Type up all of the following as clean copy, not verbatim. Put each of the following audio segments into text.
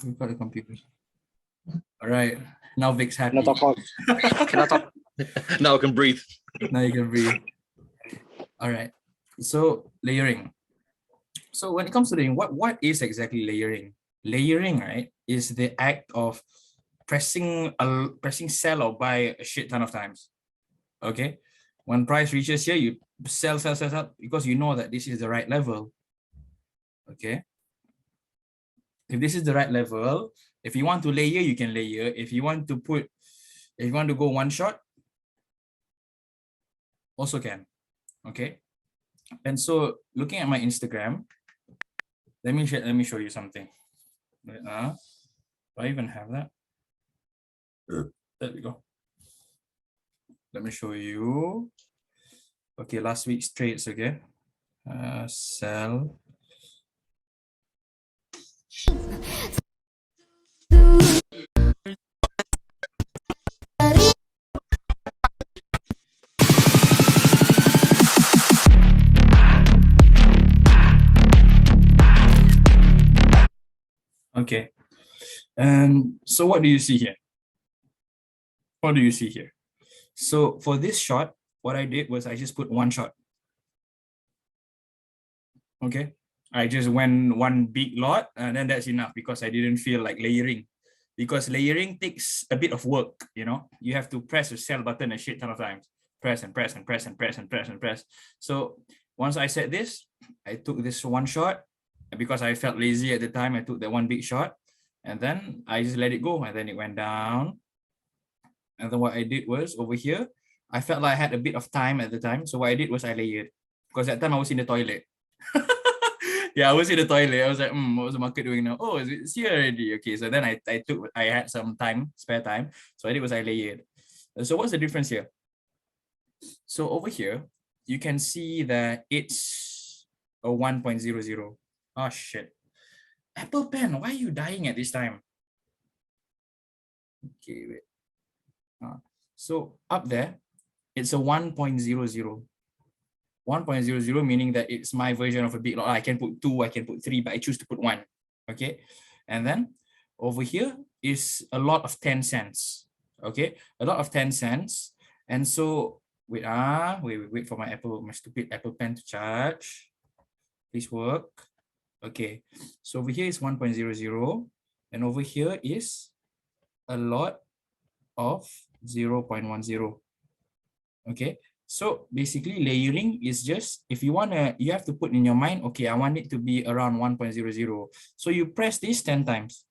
We've got the computer. All right. Now Vic's happy. Cannot talk. Cannot talk. Now I can breathe. Now you can breathe. All right. So layering. So when it comes to layering, what is exactly layering? Layering, right, is the act of pressing sell or buy a shit ton of times. Okay. When price reaches here, you sell because you know that this is the right level. Okay. If this is the right level, if you want to layer, you can layer. If you want to go one shot, also can. Okay. And so looking at my Instagram, let me show you something. Do I even have that? There we go. Let me show you. Okay, last week's trades again. Sell. Okay. And so what do you see here? What do you see here? So for this shot, what I did was I just put one shot. Okay. I just went one big lot and then that's enough because I didn't feel like layering. Because layering takes a bit of work, you know. You have to press the sell button a shit ton of times. Press and press and press and press and press and press. So once I set this, I took this one shot. Because I felt lazy at the time, I took that one big shot. And then I just let it go. And then it went down. And then what I did was over here, I felt like I had a bit of time at the time. So what I did was I layered. Because at that time I was in the toilet. Yeah, I was in the toilet. I was like, what was the market doing now? Oh, it's here already. Okay, so then I had some time, spare time. So I did was I layered. So what's the difference here? So over here, you can see that it's a 1.00. Oh shit. Apple Pen, why are you dying at this time? Okay, wait. So up there, it's a 1.00. 1.00 meaning that it's my version of a big lot. I can put 2, I can put 3, but I choose to put 1. Okay. And then over here is a lot of 10 cents. Okay. A lot of 10 cents. And so wait for my stupid Apple Pen to charge. Please work. Okay. So over here is 1.00. And over here is a lot of 0.10. Okay. So basically layering is just, if you you have to put in your mind, okay, I want it to be around 1.00. So you press this 10 times.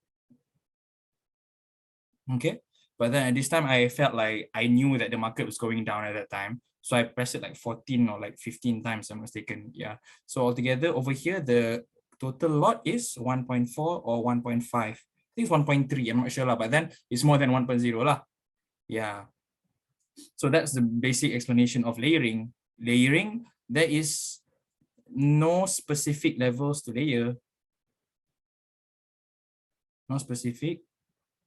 Okay. But then at this time, I felt like I knew that the market was going down at that time. So I pressed it like 14 or like 15 times, I'm mistaken. Yeah. So altogether over here, the total lot is 1.4 or 1.5. I think it's 1.3, I'm not sure, but then it's more than 1.0 lah. Yeah. So that's the basic explanation of layering. Layering, there is no specific levels to layer. No specific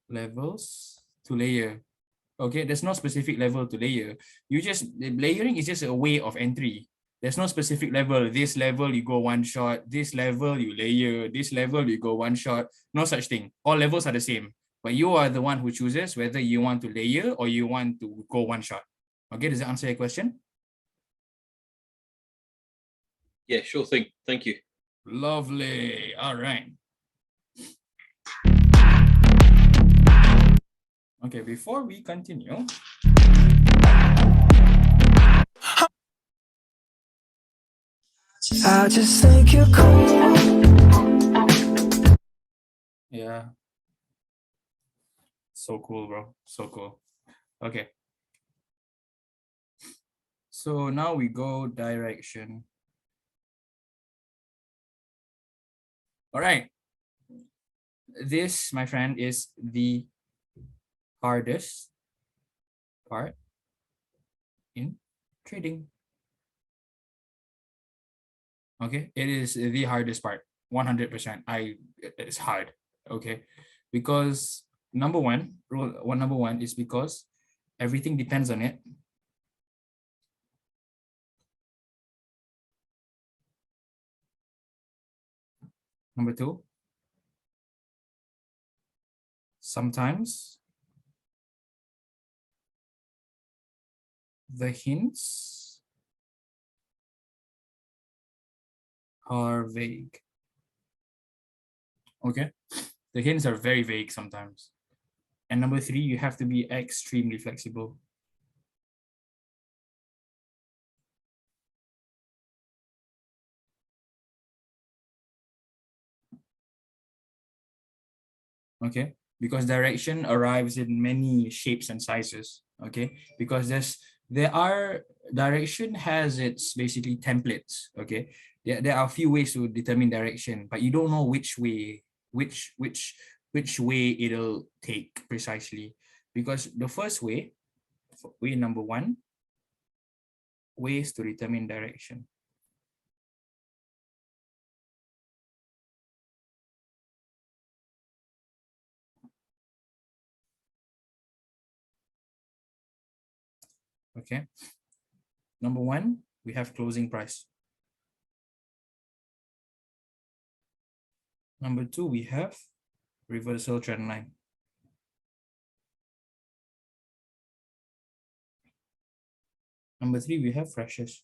levels to layer. Okay, there's no specific level to layer. Layering is just a way of entry. There's no specific level. This level you go one shot. This level you layer. This level you go one shot. No such thing. All levels are the same. But you are the one who chooses whether you want to layer or you want to go one shot. Okay, does that answer your question? Yeah, sure thing. Thank you. Lovely. All right. Okay, before we continue, I just think you're cool. Yeah. So cool, bro. So cool. Okay. So now we go direction. All right. This, my friend, is the hardest part in trading. Okay, it is the hardest part. 100%. It's hard. Okay, because number one is because everything depends on it. Number two, sometimes the hints are vague. Okay, the hints are very vague sometimes. And number 3, you have to be extremely flexible. Okay, because direction arrives in many shapes and sizes. Okay, because direction has its basically templates. Okay, there are a few ways to determine direction, but you don't know which way it'll take precisely, because the first way number 1, ways to determine direction. Okay, number 1, we have closing price. Number 2, we have reversal trend line. Number 3, we have fractures.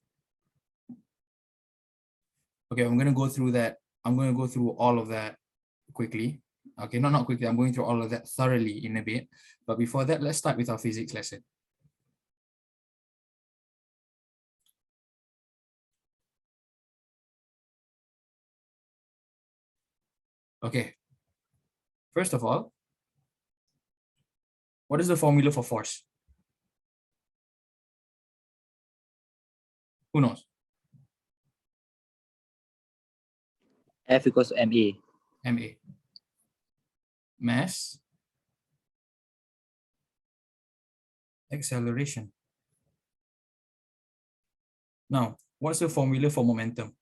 Okay, I'm going to go through that. I'm going to go through all of that quickly. Okay, not quickly. I'm going through all of that thoroughly in a bit. But before that, let's start with our physics lesson. Okay. First of all, what is the formula for force? Who knows? F equals MA. MA. Mass. Acceleration. Now, what's the formula for momentum?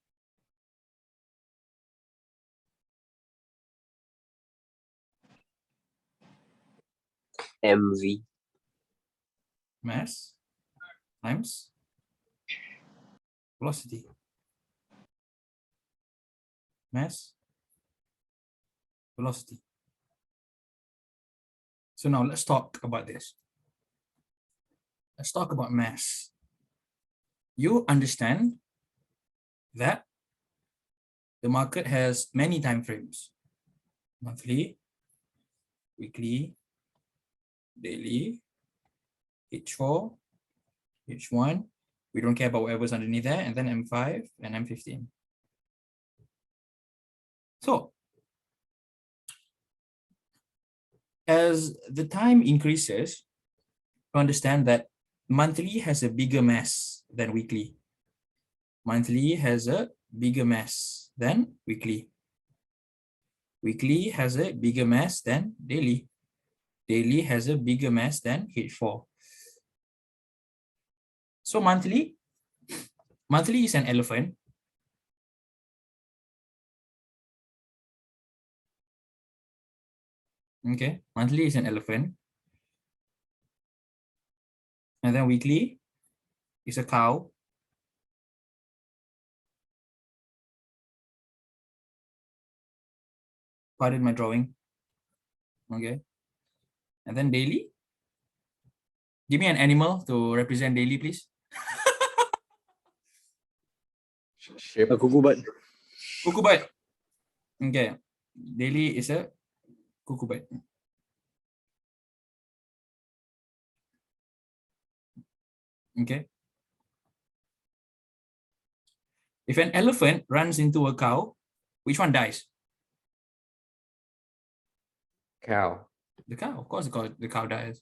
MV. Mass times velocity. Mass, velocity. So now let's talk about this. Let's talk about mass. You understand that the market has many time frames: monthly, weekly, daily, H4, H1. We don't care about whatever's underneath there, and then M5 and M15. So as the time increases, you understand that monthly has a bigger mass than weekly. Monthly has a bigger mass than weekly. Weekly has a bigger mass than daily. Daily has a bigger mass than H4. So monthly is an elephant. Okay, monthly is an elephant. And then weekly is a cow. Pardon my drawing. Okay. And then daily. Give me an animal to represent daily, please. Ship. A cuckoo bird. Cuckoo bird. Okay. Daily is a cuckoo bird. Okay. If an elephant runs into a cow, which one dies? Cow. The cow. Of course, the cow dies.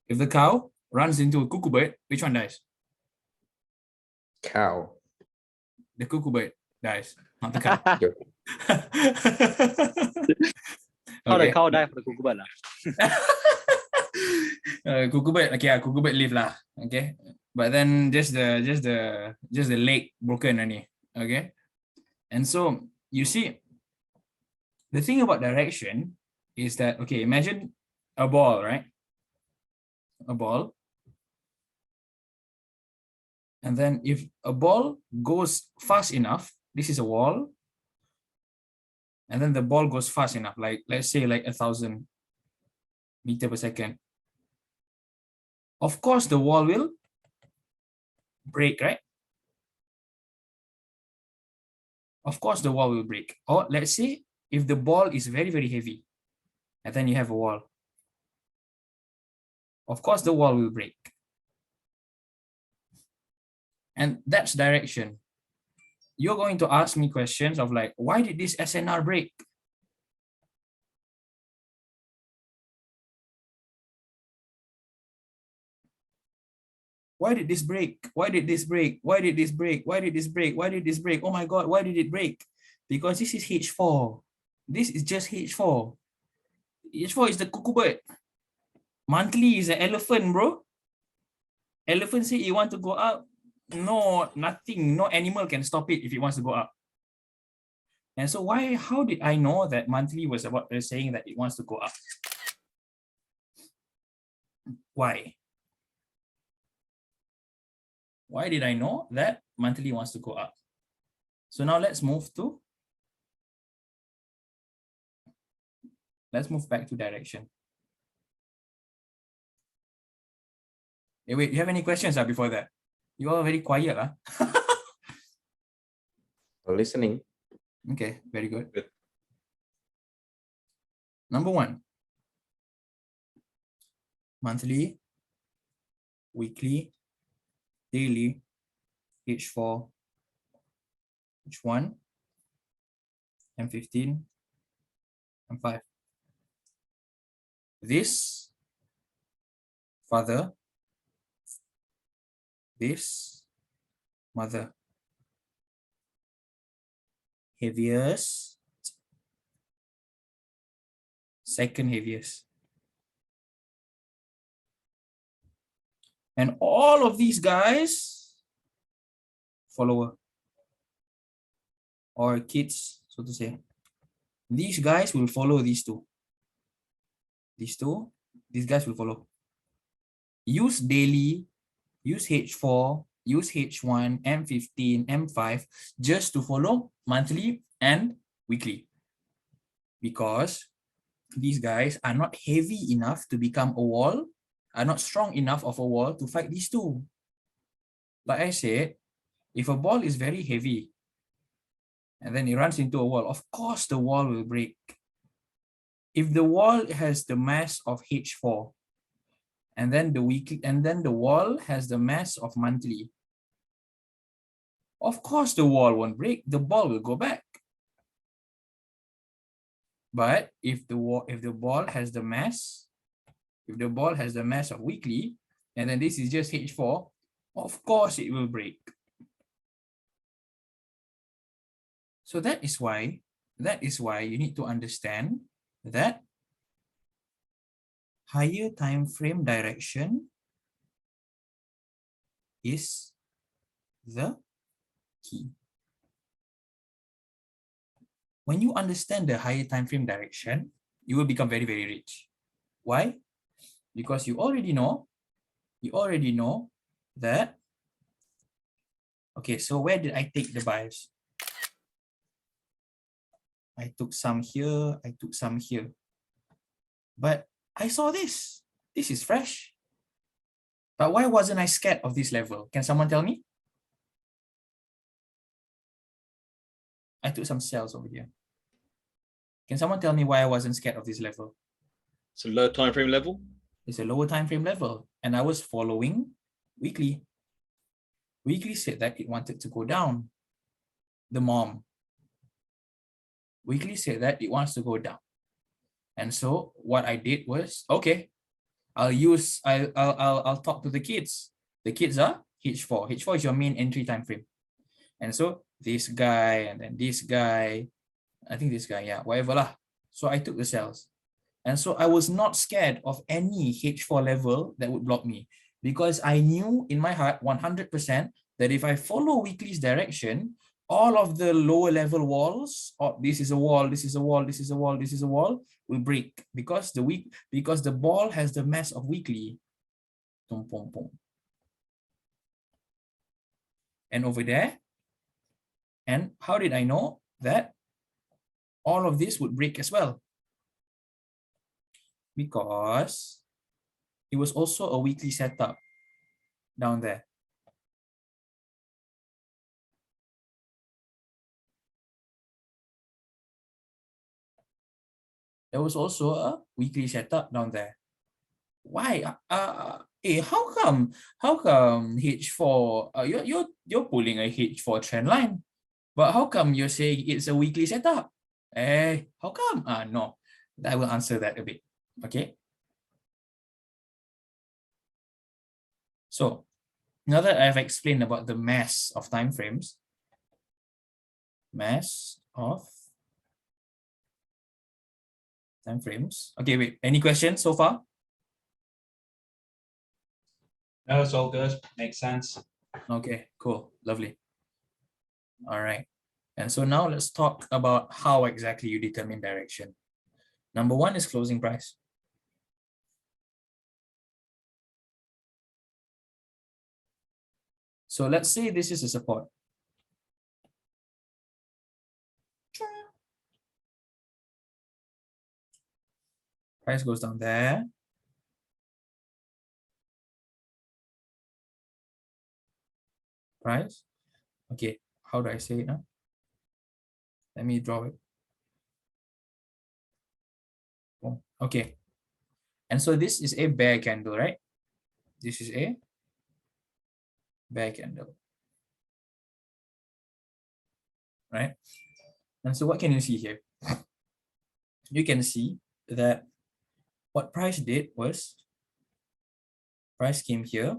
If the cow runs into a cuckoo bird, which one dies? Cow. The cuckoo bird dies, not the cow. How the Okay. cow die for the cuckoo bird? Cuckoo bird, okay, cuckoo bird live lah. Okay, but then just the leg broken only. Okay, and so you see, the thing about direction is that, okay, imagine a ball, right? A ball. And then if a ball goes fast enough, this is a wall. And then the ball goes fast enough, like let's say like 1,000. meter per second. Of course, the wall will break, right? Of course, the wall will break. Or let's say if the ball is very, very heavy, and then you have a wall. Of course, the wall will break. And that's direction. You're going to ask me questions of like, why did this SNR break? Why did this break? Why did this break? Why did this break? Why did this break? Why did this break? Oh my God, why did it break? Because this is H4. This is just H4. H4 is the cuckoo bird. Monthly is an elephant, bro. Elephant say you want to go up. No, nothing. No animal can stop it if it wants to go up. And so how did I know that monthly was about saying that it wants to go up? Why? Why did I know that monthly wants to go up? So now let's move back to direction. Hey, wait, you have any questions before that? You all very quiet. Listening. Okay, very good. Good. Number 1. Monthly, weekly, daily, H4, H1, M15, M5. This father, this mother. Heaviest, second heaviest. And all of these guys, follower or kids, so to say. These guys will follow these two. These guys will follow. Use daily, use H4, use H1, M15, M5, just to follow monthly and weekly. Because these guys are not heavy enough to become a wall, are not strong enough of a wall to fight these two. Like I said, if a ball is very heavy and then it runs into a wall, of course the wall will break. If the wall has the mass of H4 and then the wall has the mass of monthly, of course the wall won't break, the ball will go back. But if the ball has the mass of weekly, and then this is just H4, of course it will break. So that is why you need to understand that higher time frame direction is the key. When you understand the higher time frame direction, you will become very, very rich. Why? Because you already know that, okay, so where did I take the bias? I took some here, I took some here. But I saw this. This is fresh. But why wasn't I scared of this level? Can someone tell me? I took some cells over here. Can someone tell me why I wasn't scared of this level? It's a low time frame level. It's a lower time frame level. And I was following weekly. Weekly said that it wanted to go down. The mom. Weekly said that it wants to go down. And so what I did was, okay, I'll talk to the kids. The kids are H4. H4 is your main entry time frame. And so this guy and then this guy, I think this guy, yeah, whatever lah. So I took the cells. And so I was not scared of any H4 level that would block me, because I knew in my heart 100% that if I follow weekly's direction, all of the lower level walls, this is a wall, this is a wall, this is a wall, this is a wall, will break because the ball has the mass of weekly. And over there, and how did I know that all of this would break as well? Because it was also a weekly setup down there. There was also a weekly setup down there. Why? How come H4? You're pulling a H4 trend line, but how come you're saying it's a weekly setup? How come? No, I will answer that a bit. Okay. So now that I've explained about the mass of time frames, Okay, wait. Any questions so far? No, it's all good. Makes sense. Okay, cool, lovely. All right. And so now let's talk about how exactly you determine direction. Number one is closing price. So let's say this is a support. Price goes down there. Price. Okay, how do I say it now? Let me draw it. Oh, okay. And so this is a bear candle, right? This is a bear candle. Right? And so what can you see here? You can see that what price did was price came here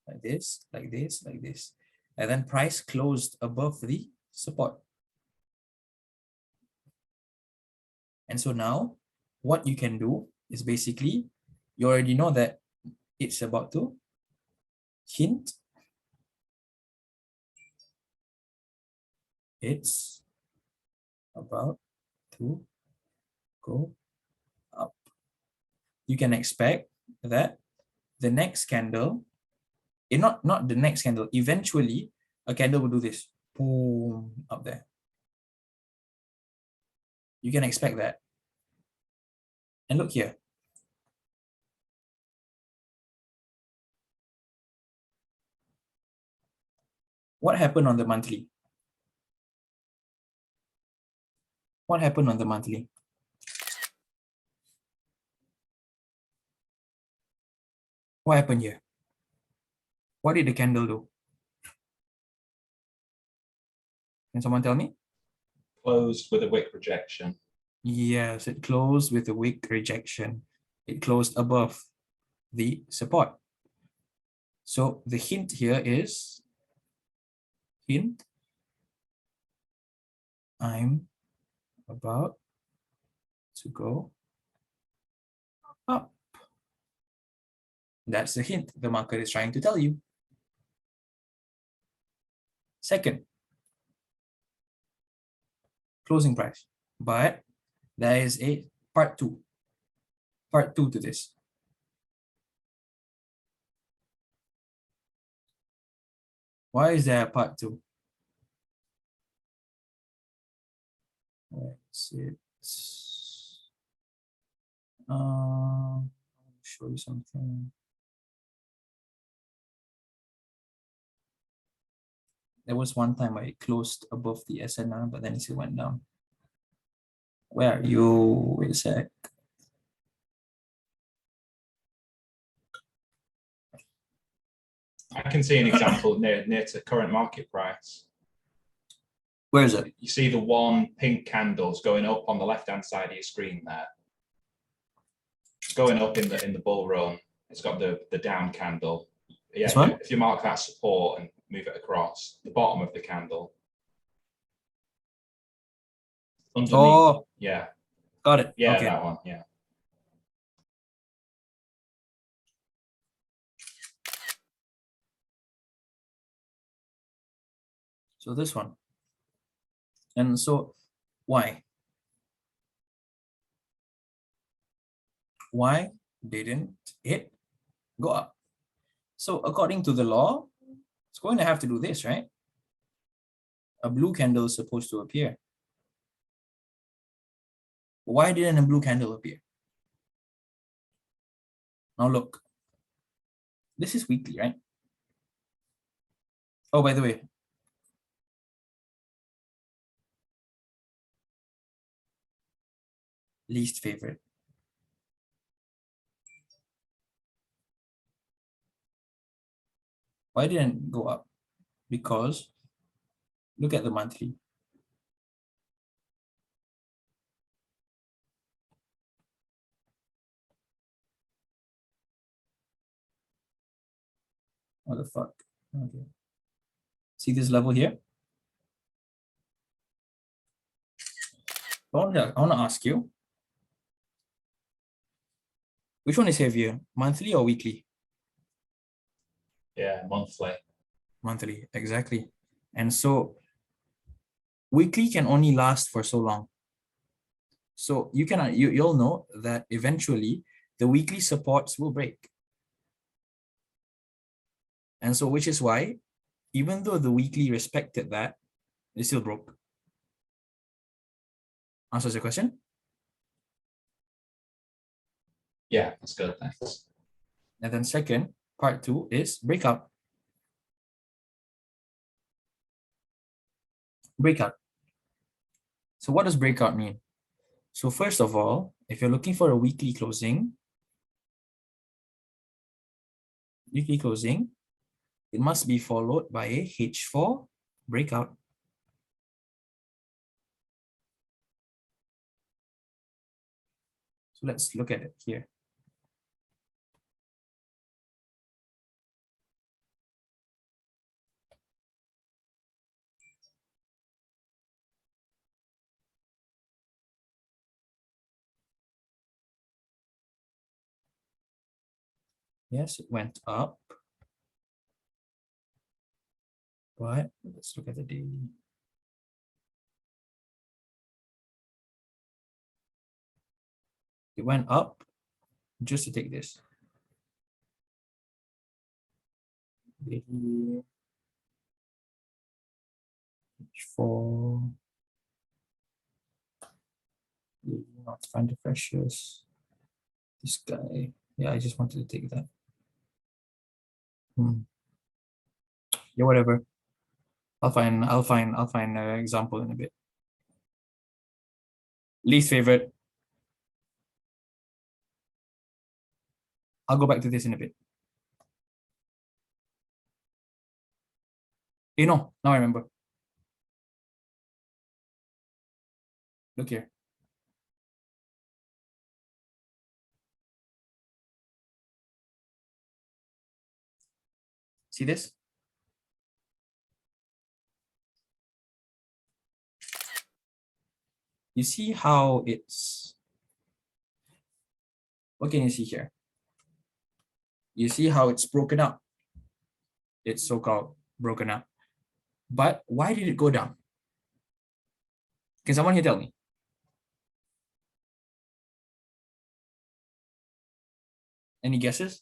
like this, like this, like this. And then price closed above the support. And so now what you can do is basically, you already know that it's about to hint. It's about to go up. You can expect that the next candle, not the next candle, eventually a candle will do this, boom, up there. You can expect that. And look here. What happened on the monthly? What happened on the monthly? What happened here? What did the candle do? Can someone tell me? Closed with a wick rejection. Yes, it closed with a wick rejection. It closed above the support. So the hint here is, hint, I'm about to go up. That's the hint the market is trying to tell you. Second, closing price. But there is a part two to this. Why is there a part two? Let's see. I'll show you something. There was one time where it closed above the SNR, but then it still went down. Where are you? Wait a sec. I can see an example near to current market price. Where is it? You see the one pink candles going up on the left-hand side of your screen there. Going up in the bull run. It's got the down candle. Yeah, This one? if you mark that support and move it across the bottom of the candle. Underneath. Oh, Yeah. got it. Yeah, Okay. that one. Yeah. So this one. And so why? Why didn't it go up? So according to the law, it's going to have to do this, right? A blue candle is supposed to appear. Why didn't a blue candle appear? Now look, this is weekly, right? Oh, by the way, least favorite. Why didn't it go up? Because look at the monthly. What the fuck? Okay. See this level here? I want to ask you, which one is heavier, monthly or weekly? Yeah, monthly. Monthly, exactly. And so weekly can only last for so long. So you'll know that eventually the weekly supports will break. And so which is why, even though the weekly respected that, it still broke. Answers your question? Yeah, that's good. Thanks. And then second, part two is breakout. Breakout. So what does breakout mean? So first of all, if you're looking for a weekly closing, it must be followed by a H4 breakout. So let's look at it here. Yes, it went up. But let's look at the daily. It went up just to take this. Daily H4. Not find the precious. This guy. Yeah, I just wanted to take that. Yeah, whatever. I'll find an example in a bit. Least favorite. I'll go back to this in a bit. You know, now I remember. Look here. See this? You see how it's, what can you see here? You see how it's broken up. It's so-called broken up. But why did it go down? Can someone here tell me? Any guesses?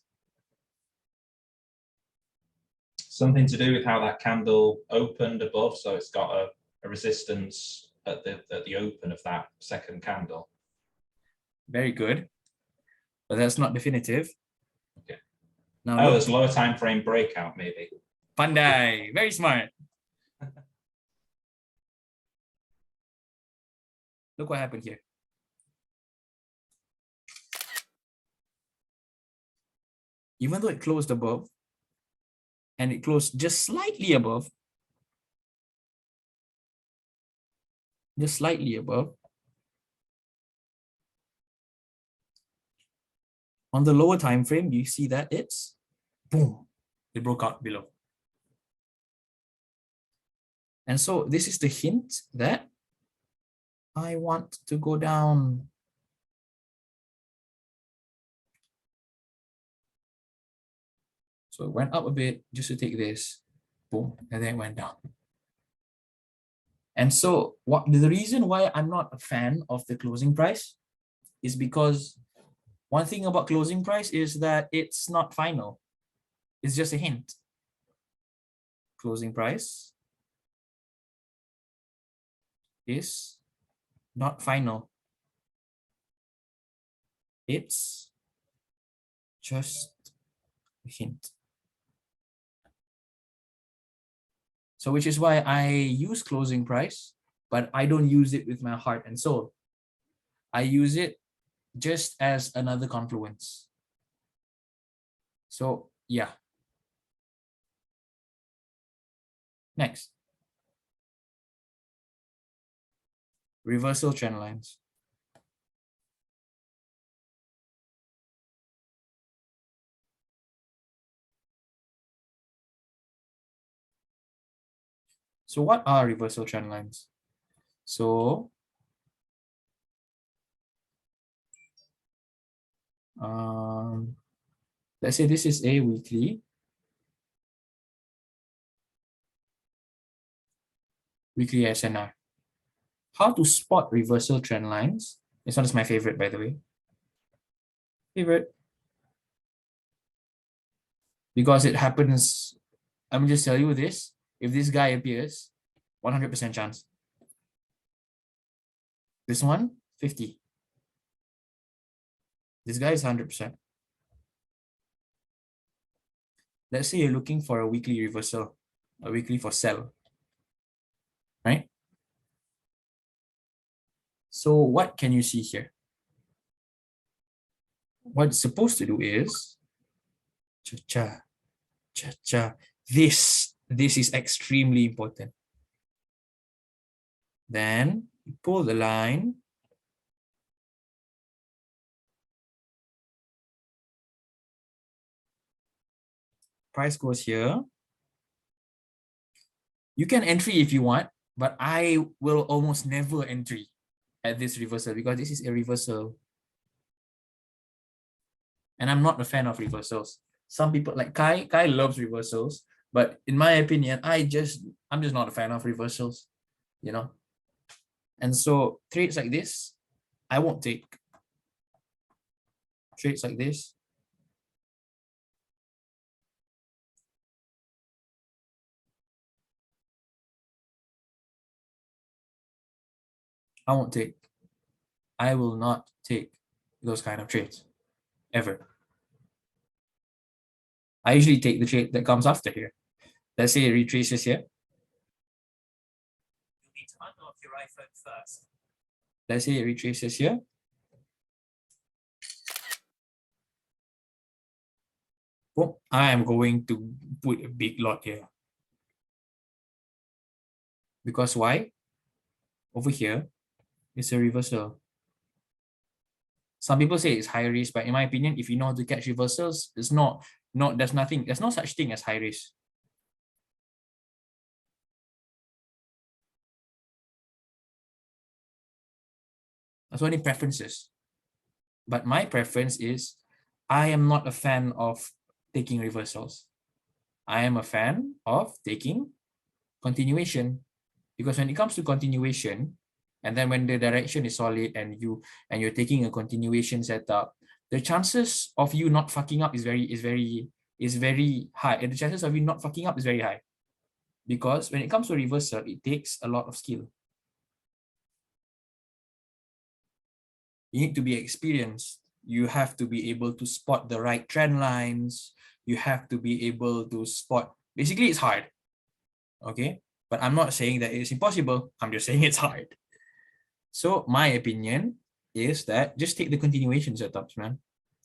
Something to do with how that candle opened above, so it's got a resistance at the open of that second candle. Very good. But that's not definitive. Okay. Now Oh, look, there's lower time frame breakout, maybe. Pandai, very smart. Look what happened here. Even though it closed above, and it closed just slightly above, on the lower time frame, you see that it's boom, it broke out below. And so this is the hint that I want to go down. So it went up a bit just to take this, boom, and then it went down. And so the reason why I'm not a fan of the closing price is because one thing about closing price is that it's not final. It's just a hint. Closing price is not final. It's Just a hint. So which is why I use closing price, but I don't use it with my heart and soul. I use it just as another confluence. So yeah. Next. Reversal trend lines. So what are reversal trend lines? So let's say this is a weekly SNR. How to spot reversal trend lines? This one is my favorite, by the way. Favorite. Because it happens, I'm just tell you this. If this guy appears, 100% chance. This one, 50. This guy is 100%. Let's say you're looking for a weekly reversal, a weekly for sell, right? So what can you see here? What it's supposed to do is, cha-cha, cha-cha. This is extremely important. Then you pull the line. Price goes here. You can entry if you want, but I will almost never entry at this reversal because this is a reversal. And I'm not a fan of reversals. Some people like Kai loves reversals, but in my opinion, I'm just not a fan of reversals, you know. And so trades like this, I won't take. Trades like this, I won't take. I will not take those kind of trades ever. I usually take the trade that comes after here. Let's say it retraces here. You need to unlock your iPhone first. Let's say it retraces here. Boom. I am going to put a big lot here. Because why? Over here, it's a reversal. Some people say it's high risk, but in my opinion, if you know how to catch reversals, there's no such thing as high risk. That's only preferences. But my preference is, I am not a fan of taking reversals. I am a fan of taking continuation. Because when it comes to continuation, and then when the direction is solid and you're taking a continuation setup, the chances of you not fucking up is very high. And the chances of you not fucking up is very high. Because when it comes to reversal, it takes a lot of skill. You need to be experienced. You have to be able to spot the right trend lines. You have to be able to spot, basically it's hard. Okay, but I'm not saying that it's impossible. I'm just saying it's hard. So my opinion is that just take the continuation setups, man.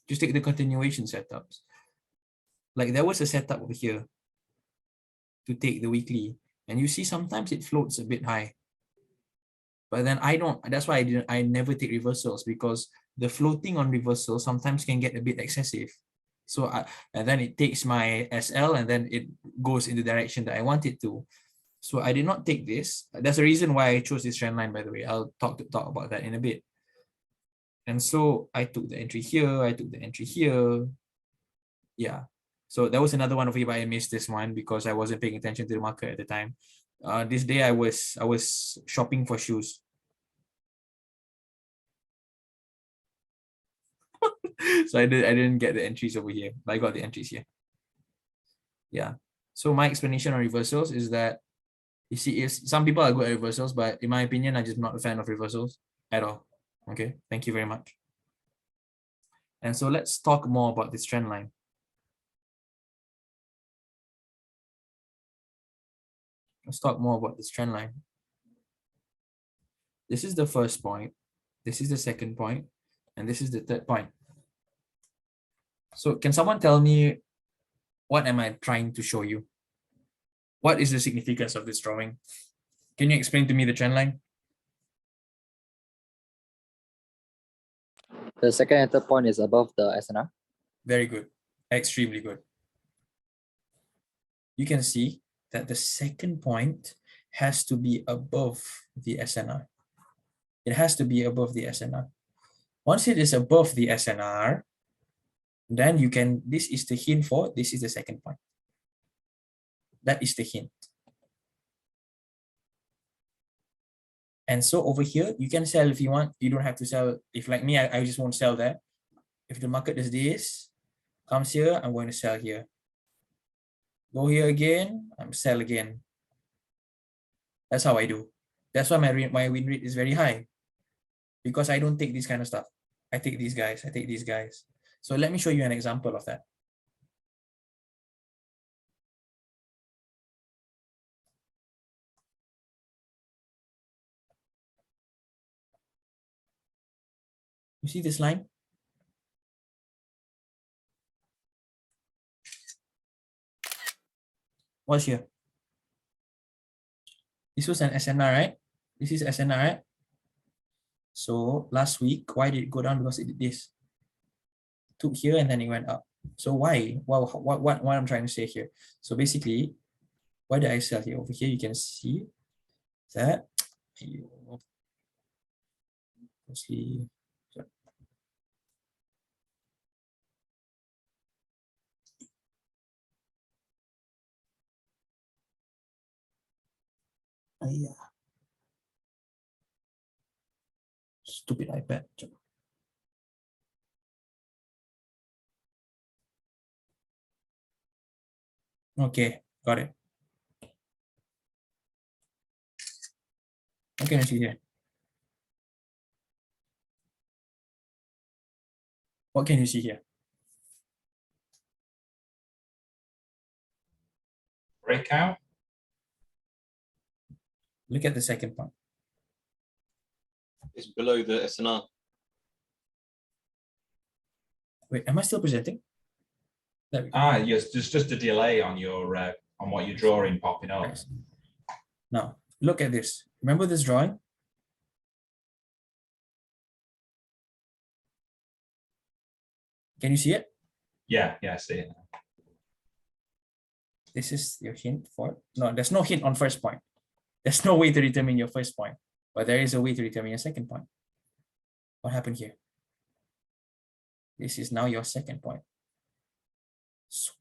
Just take the continuation setups. Like there was a setup over here to take the weekly, and you see sometimes it floats a bit high. But then that's why I never take reversals, because the floating on reversal sometimes can get a bit excessive. So and then it takes my SL and then it goes in the direction that I want it to. So I did not take this. That's the reason why I chose this trend line, by the way. I'll talk about that in a bit. And so I took the entry here, I took the entry here. Yeah. So that was another one of you, but I missed this one because I wasn't paying attention to the market at the time. This day I was shopping for shoes. So I didn't get the entries over here, but I got the entries here. Yeah. So my explanation on reversals is that, you see, some people are good at reversals, but in my opinion, I'm just not a fan of reversals at all. Okay, thank you very much. And so let's talk more about this trend line. Let's talk more about this trend line. This is the first point. This is the second point. And this is the third point. So can someone tell me, what am I trying to show you? What is the significance of this drawing? Can you explain to me the trend line? The second and third point is above the SNR. Very good. Extremely good. You can see that the second point has to be above the SNR. It has to be above the SNR. Once it is above the SNR, then you can, this is the hint for, this is the second point. That is the hint. And so over here, you can sell if you want. You don't have to sell. If like me, I just won't sell there. If the market does this, comes here, I'm going to sell here. Go here again, I'm sell again. That's how I do. That's why my win rate is very high. Because I don't take this kind of stuff. I take these guys, I take these guys. So let me show you an example of that. You see this line? What's here? This was an SNR, right? This is SNR, right? So last week, why did it go down? Because it did this. Took here and then it went up. So why? Well, what I'm trying to say here. So basically, why did I sell here? Over here, you can see that. Mostly. Yeah. Stupid iPad. Okay, got it. What can you see here? What can you see here? Breakout. Look at the second point. It's below the SNR. Wait, am I still presenting? There we go. Ah, yes, there's just a delay on your on what you're drawing popping up. Nice. Now, look at this. Remember this drawing? Can you see it? Yeah, I see it. This is your hint for, no, there's no hint on first point. There's no way to determine your first point, but there is a way to determine your second point. What happened here? This is now your second point. So,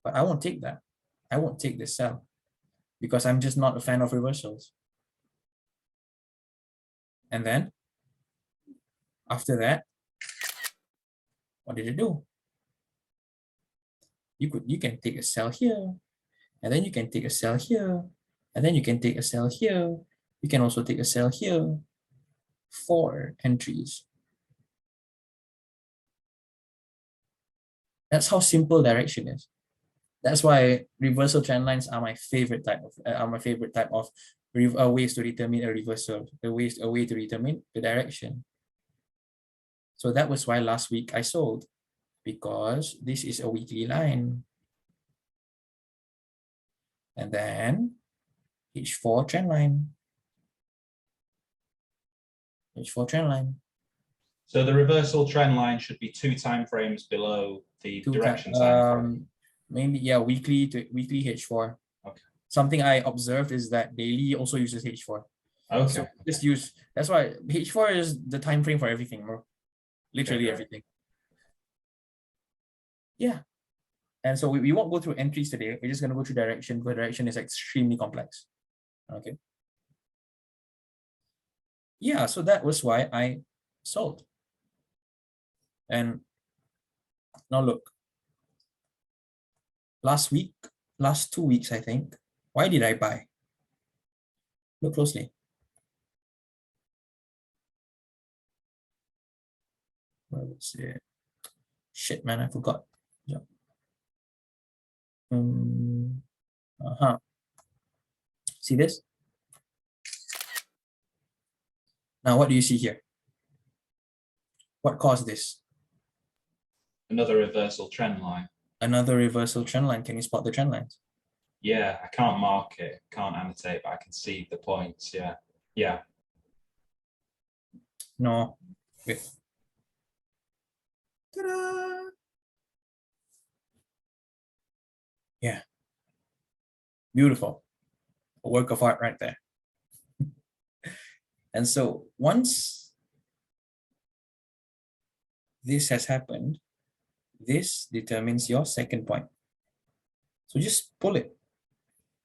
but I won't take that. I won't take this sell because I'm just not a fan of reversals. And then after that, what did it do? You can take a sell here, and then you can take a sell here, and then you can take a sell here. You can also take a sell here. 4 entries. That's how simple direction is. That's why reversal trend lines are my favorite type of ways to determine a reversal. A way to determine the direction. So that was why last week I sold, because this is a weekly line. And then H4 trend line. H4 trend line. So the reversal trend line should be 2 time frames below the direction time frame. Maybe, yeah, weekly H4. Okay. Something I observed is that daily also uses H4. Okay. So just use, that's why H4 is the time frame for everything, bro. Literally Okay. everything. Yeah. And so we won't go through entries today. We're just going to go through direction, because direction is extremely complex. Okay. Yeah, so that was why I sold. And now look, last 2 weeks, I think, why did I buy? Look closely. Where was it? Shit, man, I forgot. Yeah. See this? Now, what do you see here? What caused this? Another reversal trend line. Another reversal trend line. Can you spot the trend lines? Yeah, I can't mark it, can't annotate, but I can see the points. Yeah, yeah. No. Wait. Ta-da! Yeah. Beautiful. A work of art right there. And so once this has happened, this determines your second point. So just pull it.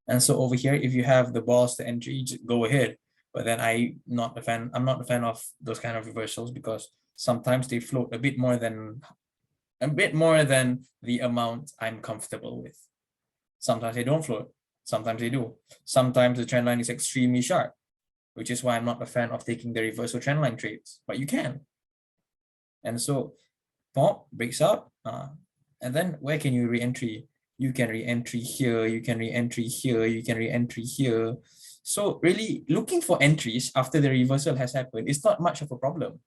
And so over here, if you have the balls to entry, just go ahead. But then I'm not a fan of those kind of reversals because sometimes they float a bit more than the amount I'm comfortable with. Sometimes they don't float. Sometimes they do. Sometimes the trend line is extremely sharp, which is why I'm not a fan of taking the reversal trend line trades, but you can. And so pop breaks up, and then where can you re-entry? You can re-entry here, you can re-entry here, you can re-entry here. So really looking for entries after the reversal has happened is not much of a problem.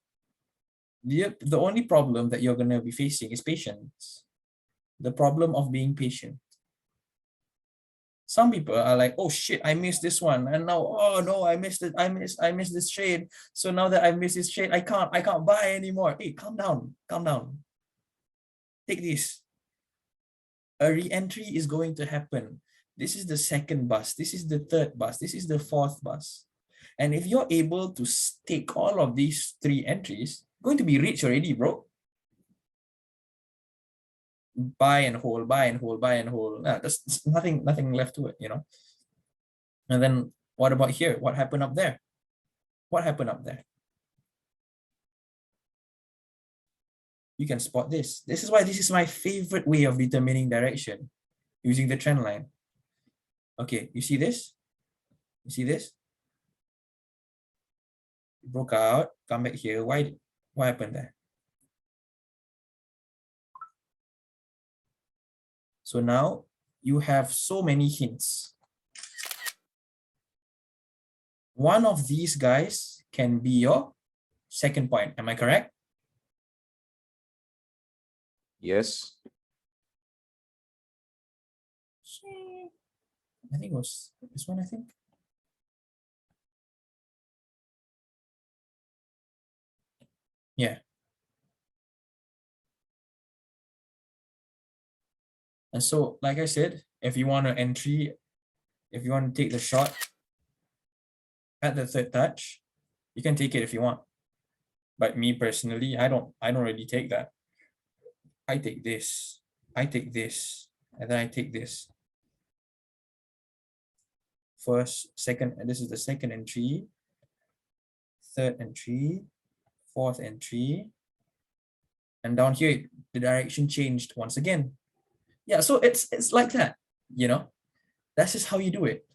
The only problem that you're going to be facing is patience. The problem of being patient. Some people are like, oh shit, I missed this one. And now, oh no, I missed it. I missed this trade. So now that I missed this trade, I can't buy anymore. Hey, calm down, calm down. Take this. A re-entry is going to happen. This is the second bus. This is the third bus. This is the fourth bus. And if you're able to take all of these 3 entries, going to be rich already, bro. Buy and hold, buy and hold, buy and hold. There's nothing left to it, you know. And then what about here? What happened up there? What happened up there? You can spot this. This is why this is my favorite way of determining direction, using the trend line. Okay, you see this? You see this? It broke out, come back here. What happened there? So now you have so many hints. One of these guys can be your second point. Am I correct? Yes. I think it was this one, I think. Yeah. And so, like I said, if you want to entry, if you want to take the shot at the third touch, you can take it if you want. But me personally, I don't really take that. I take this, and then I take this. First, second, and this is the second entry, third entry, fourth entry. And down here, the direction changed once again. Yeah, so it's like that, you know. That's just how you do it.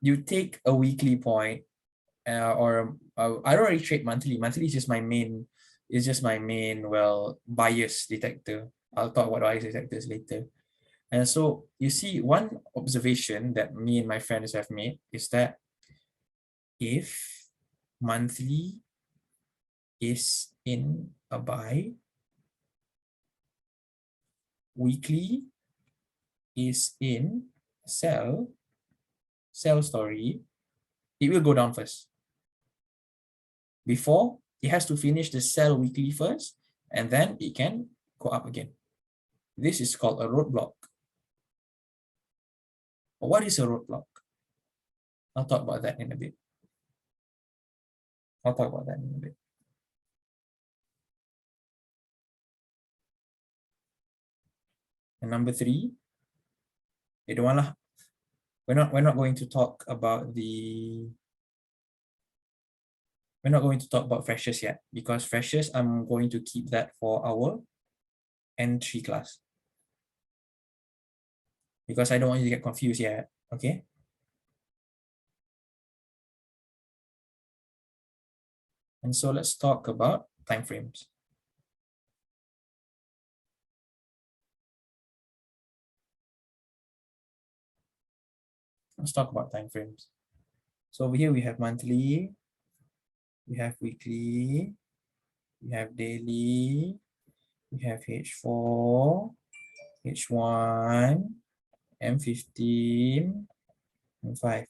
You take a weekly point, or I don't really trade monthly. Monthly is just my main, well, bias detector. I'll talk about bias detectors later. And so you see, one observation that me and my friends have made is that if monthly is in a buy, weekly is in sell story, it will go down first. Before, it has to finish the sell weekly first, and then it can go up again. This is called a roadblock. What is a roadblock? I'll talk about that in a bit. And number 3, we're not going to talk about freshers yet, because freshers, I'm going to keep that for our entry class, because I don't want you to get confused yet. Okay. And so let's talk about timeframes. Let's talk about time frames. So over here we have monthly, we have weekly, we have daily, we have H4, H1, M15, M5.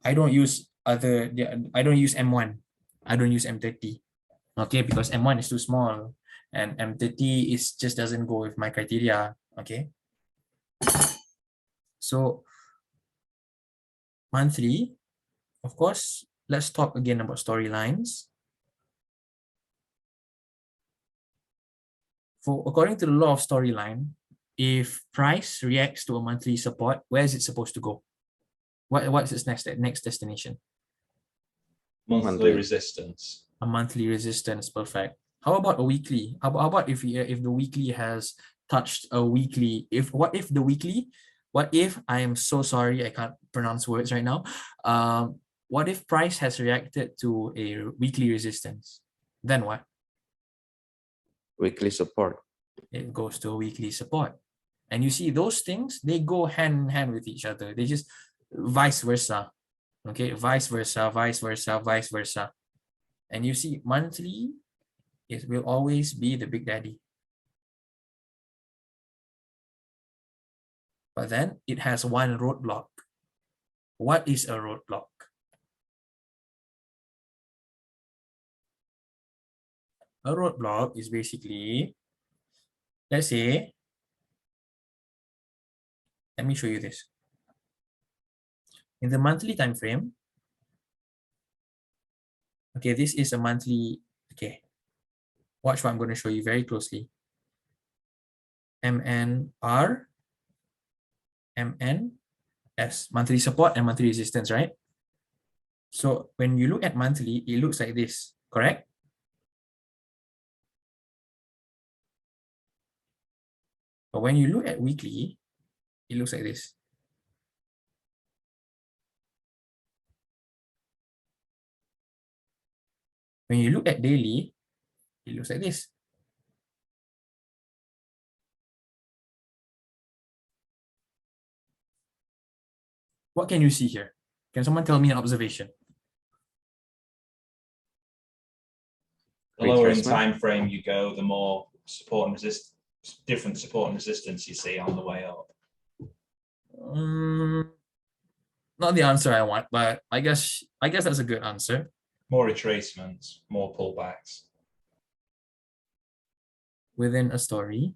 I don't use M1. I don't use M30. Okay, because M1 is too small and M30 is just doesn't go with my criteria. Okay. So monthly, of course, let's talk again about storylines. According to the law of storyline, if price reacts to a monthly support, where is it supposed to go? What's its next destination? Monthly resistance. A monthly resistance, perfect. How about a weekly? How about if the weekly has touched a weekly? What if I am so sorry, I can't pronounce words right now. What if price has reacted to a weekly resistance? Then what? Weekly support. It goes to a weekly support. And you see those things, they go hand in hand with each other. They just vice versa. Okay, vice versa, vice versa, vice versa. And you see monthly, it will always be the big daddy. But then it has one roadblock. What is a roadblock? A roadblock is basically, let's say, let me show you this. In the monthly time frame, okay, this is a monthly, okay. Watch what I'm going to show you very closely. MNR, MNS, monthly support and monthly resistance, right? So when you look at monthly, it looks like this, correct? But when you look at weekly, it looks like this. When you look at daily, it looks like this. What can you see here? Can someone tell me an observation? The lower in Retracement. time frame you go, the more support and different support and resistance you see on the way up. Not the answer I want, but I guess that's a good answer. More retracements, more pullbacks. Within a story,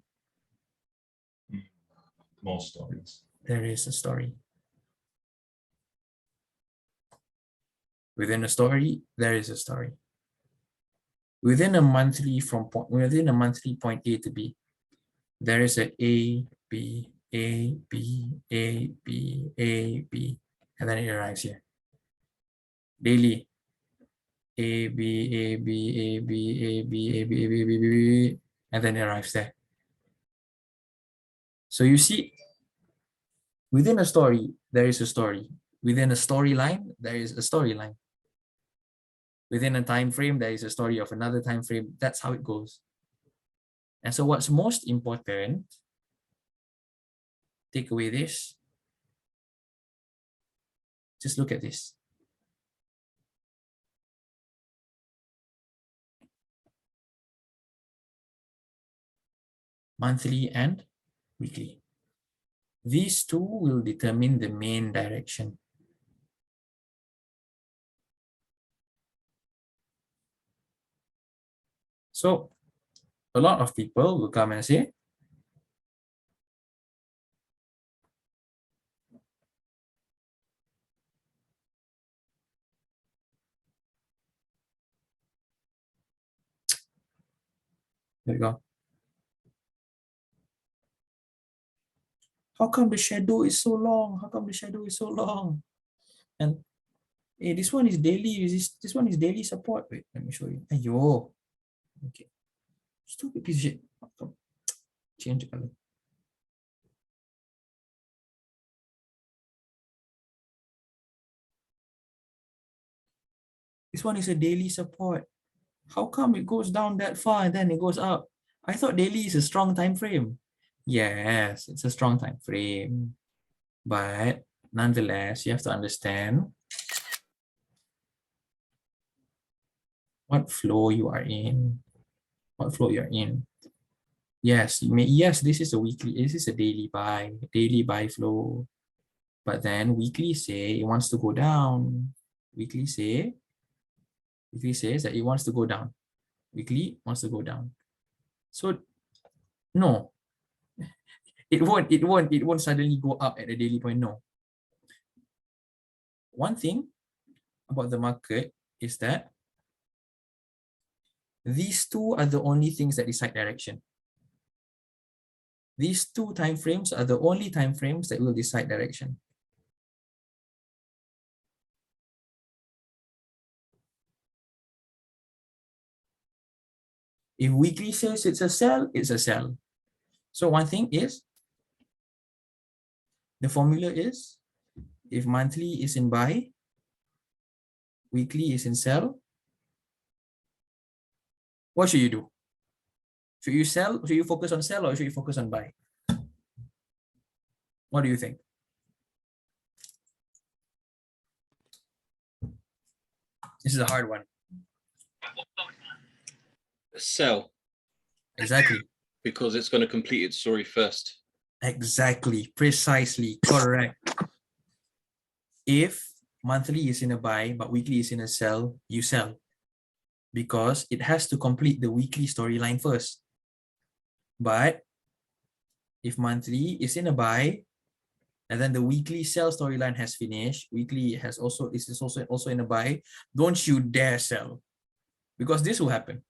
More stories. there is a story. Within a story, there is a story. Within a monthly point A to B, there is a B, A, B, A, B, A, B, and then it arrives here. Daily, A, B, A, B, A, B, A, B, A, B, A, B, A, B, B, and then it arrives there. So you see, within a story, there is a story. Within a storyline, there is a storyline. Within a time frame, there is a story of another time frame. That's how it goes. And so what's most important, take away this, just look at this. Monthly and weekly. These two will determine the main direction. So a lot of people will come and say, there we go. How come the shadow is so long? How come the shadow is so long? And hey, this one is daily this one is daily support. Wait, let me show you. Ayo. Okay. Stupid piece of shit. Change the color. This one is a daily support. How come it goes down that far and then it goes up? I thought daily is a strong time frame. Yes, it's a strong time frame. But Nonetheless, you have to understand what flow you are in. What flow you're in. Yes, you may, yes, this is a weekly, this is a daily buy flow. But then weekly say it wants to go down. Weekly says that it wants to go down. Weekly wants to go down. So no, it won't suddenly go up at the daily point. No. One thing about the market is that these two are the only things that decide direction. These two time frames are the only time frames that will decide direction. If weekly says it's a sell, it's a sell. So one thing is, the formula is, if monthly is in buy, weekly is in sell, what should you do? Should you sell? Should you focus on sell or should you focus on buy? What do you think? This is a hard one. Sell, Exactly. because it's going to complete its story first. Exactly. Precisely. Correct. If monthly is in a buy, but weekly is in a sell, you sell. Because it has to complete the weekly storyline first. But if monthly is in a buy, and then the weekly sell storyline has finished, weekly is also in a buy, don't you dare sell. Because this will happen.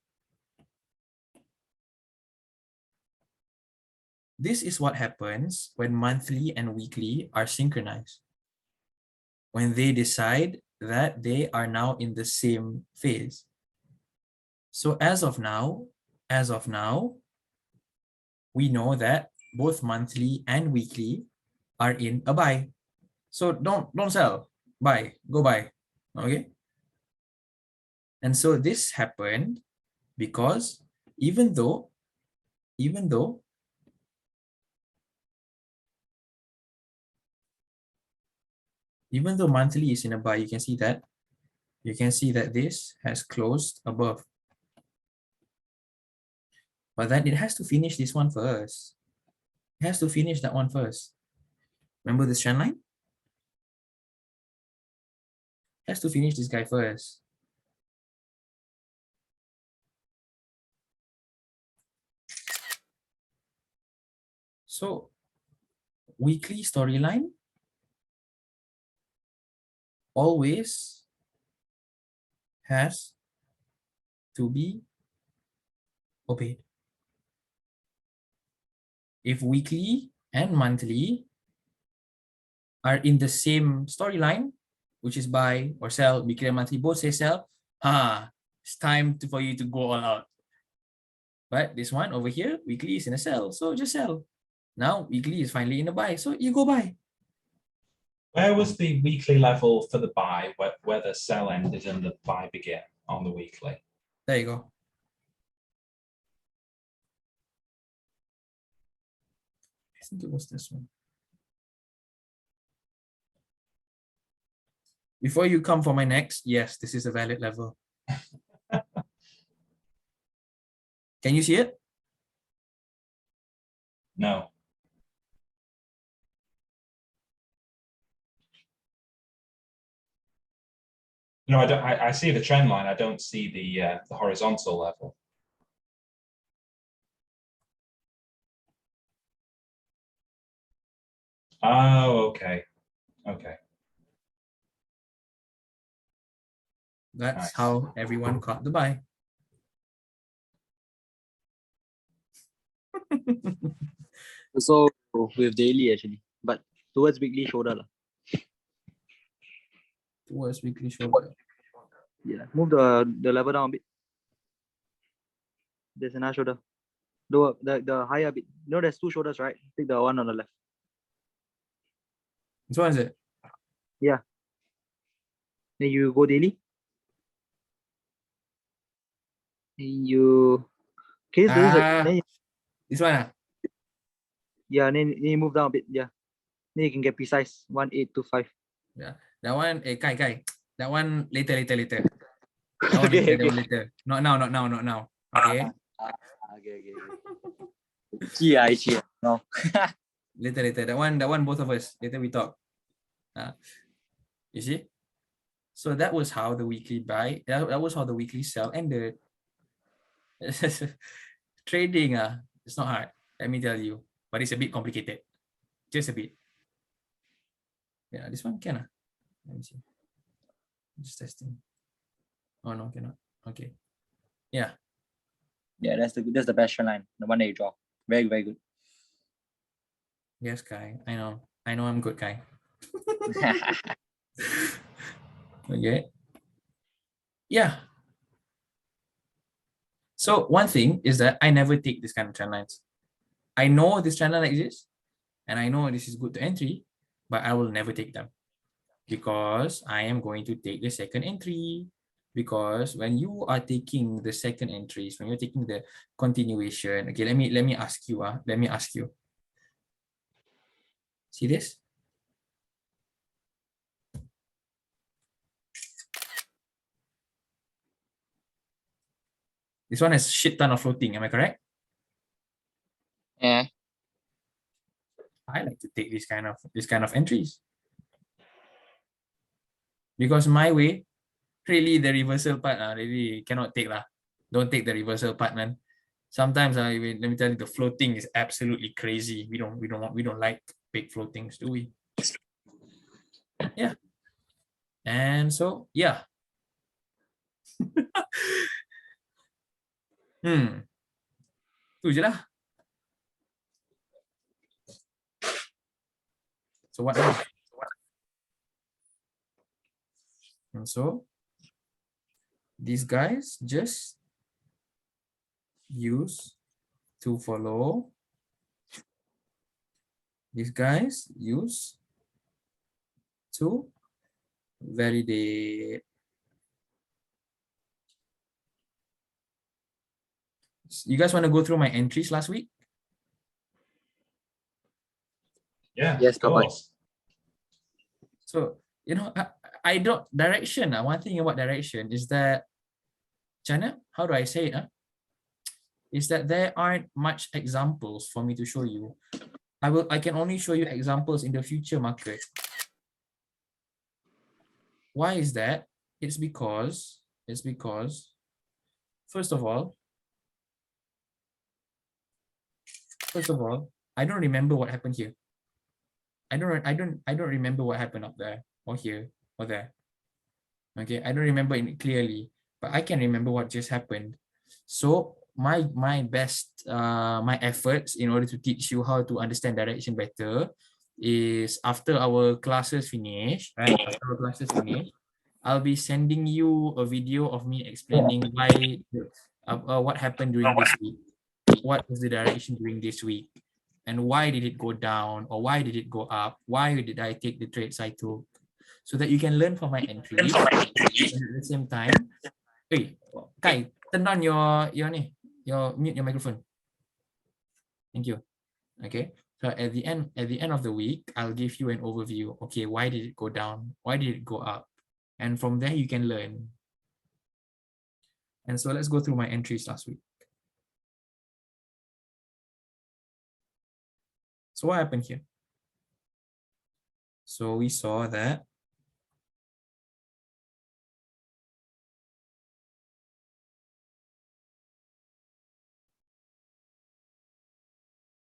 This is what happens when monthly and weekly are synchronized. When they decide that they are now in the same phase. So as of now, we know that both monthly and weekly are in a buy. So don't sell, buy, go buy, okay? And so this happened because even though monthly is in a buy, you can see that this has closed above. But then it has to finish this one first. It has to finish that one first. Remember this trend line? It has to finish this guy first. So weekly storyline always has to be obeyed. If weekly and monthly are in the same storyline, which is buy or sell, weekly and monthly both say sell, it's time for you to go all out. But this one over here, weekly is in a sell, so just sell. Now weekly is finally in a buy, so you go buy. Where was the weekly level for the buy, where the sell ended and the buy began on the weekly? There you go. I think it was this one. Before you come for my next, yes, this is a valid level. Can you see it? No. No, I don't. I see the trend line. I don't see the horizontal level. Oh, okay. Okay. That's Nice. how everyone caught the buy. So with daily actually, but towards weekly shoulder lah. Towards weekly shoulder. Yeah, move the level down a bit. There's another shoulder. The higher bit. You know, there's two shoulders, right? Take the one on the left. Which one is it? Yeah. Then you go daily. Then you. Okay, so then This one. yeah, then you move down a bit. Yeah. Then you can get precise 1825. That one, Kai. That one later. That one Okay, later, that okay. one later. Not now. Okay. Okay. Ichi. No. Later. That one, both of us. Later we talk. You see? So that was how the weekly buy, that was how the weekly sell ended. Trading, it's not hard, let me tell you, but it's a bit complicated. Just a bit. Yeah, this one can. Let me see. Just testing. Oh no, cannot. Okay. Yeah. Yeah, that's the best trend line. The one that you draw. Very, very good. Yes, Kai. I know I'm good, Kai. Okay. Yeah. So one thing is that I never take this kind of trend lines. I know this trend line exists, and I know this is good to entry, but I will never take them because I am going to take the second entry. Because when you are taking the second entries, when you're taking the continuation, okay, let me ask you. Let me ask you. See this? This one has shit ton of floating. Am I correct? Yeah. I like to take this kind of entries because my way, really the reversal part, really cannot take lah. Don't take the reversal part, man. Sometimes let me tell you, the floating is absolutely crazy. We don't like big floatings, do we? Yeah. And so yeah. Tu je lah. So what now? And so these guys just use to follow. These guys use to validate. You guys want to go through my entries last week? Yeah, Yes, of course. So, I don't direction. One thing about direction is that, Chana, how do I say it? Is that there aren't much examples for me to show you. I can only show you examples in the future market. Why is that? It's because first of all, I don't remember what happened here. I don't remember what happened up there or here or there. Okay, I don't remember it clearly, but I can remember what just happened. So my best my efforts in order to teach you how to understand direction better is after our classes finish, right? After our classes finish, I'll be sending you a video of me explaining why what happened during this week. What was the direction during this week? And why did it go down or why did it go up? Why did I take the trades I took? So that you can learn from my entries. And at the same time, hey, Kai, turn on your mute your microphone. Thank you. Okay. So at the end of the week, I'll give you an overview. Okay, why did it go down? Why did it go up? And from there you can learn. And so let's go through my entries last week. So what happened here? So we saw that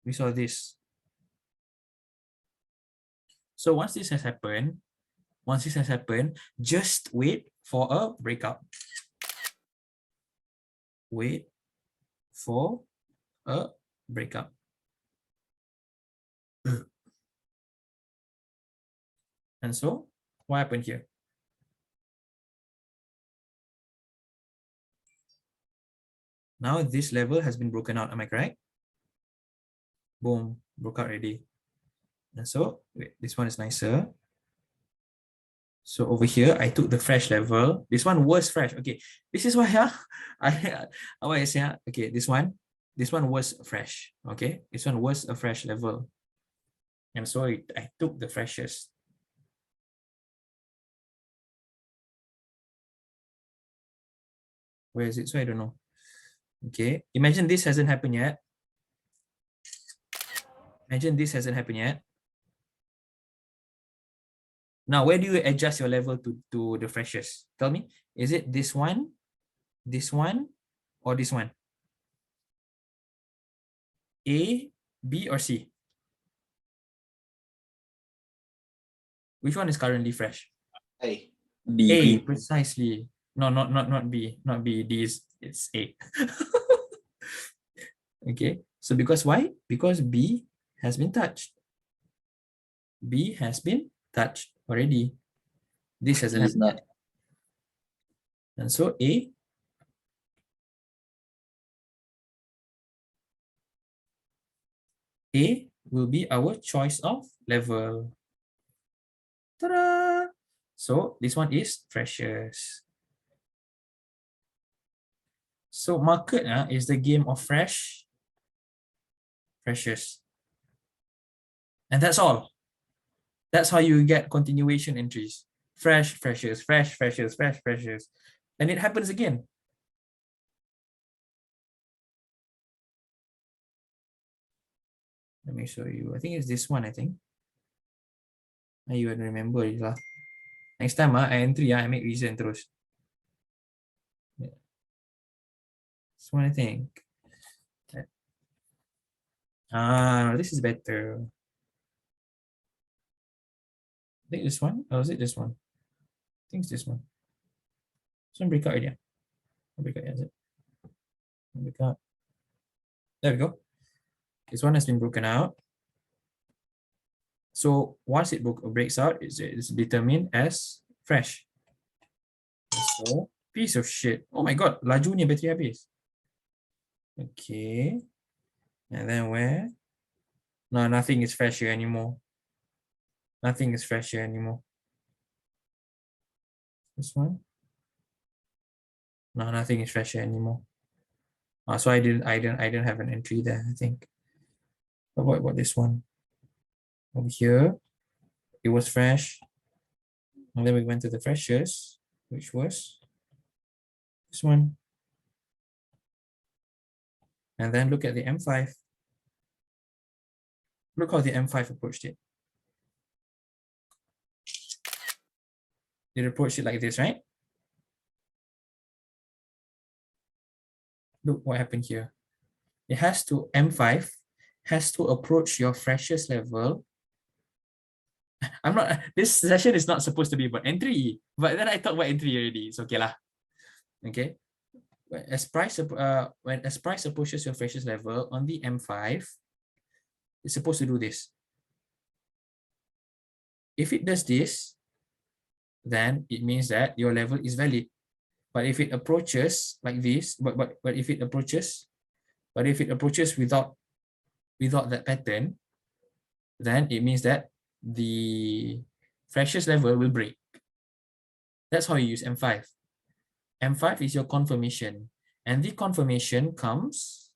we saw this. So once this has happened, just wait for a breakout. Wait for a breakout. And so what happened here? Now this level has been broken out, am I correct? Boom, broke out already. And so wait, this one is nicer. So over here, I took the fresh level. This one was fresh. Okay, this is why I say, okay, this one was fresh. Okay, this one was a fresh level. And so I took the freshest. Where is it? So I don't know. Okay, imagine this hasn't happened yet. Imagine this hasn't happened yet. Now, where do you adjust your level to the freshest? Tell me, is it this one, or this one? A, B, or C? Which one is currently fresh? A. B. A, B. precisely. No, not B. Not B. D is it's A. Okay. So because why? Because B has been touched. B has been touched already. This hasn't He's happened not. yet. And so A will be our choice of level. Ta-da! So this one is freshest. So market is the game of freshest. And that's all. That's how you get continuation entries. Freshest. And it happens again. Let me show you. I think it's this one, I think. You would remember it lah. Next time I entry, I make reason terus. Yeah. This one, I think. This is better. I think this one. Or is it this one? I think it's this one. This one breakout idea. Breakout, is it? Breakout. There we go. This one has been broken out. So once it breaks out, it's determined as fresh. So piece of shit. Oh my god, lajunya battery habis. Okay. And then where? No, nothing is fresh here anymore. Nothing is fresh here anymore. This one? No, nothing is fresh here anymore. So I didn't have an entry there, I think. But what about this one? Over here, it was fresh. And then we went to the freshest, which was this one. And then look at the M5. Look how the M5 approached it. It approached it like this, right? Look what happened here. It has to, M5 has to approach your freshest level. This session is not supposed to be about entry, but then I talked about entry already. It's okay lah. Okay. When as price approaches your freshest level on the M5, it's supposed to do this. If it does this, then it means that your level is valid. But if it approaches like this, but if it approaches without that pattern, then it means that the freshest level will break. That's how you use M5. M5 is your confirmation, and the confirmation comes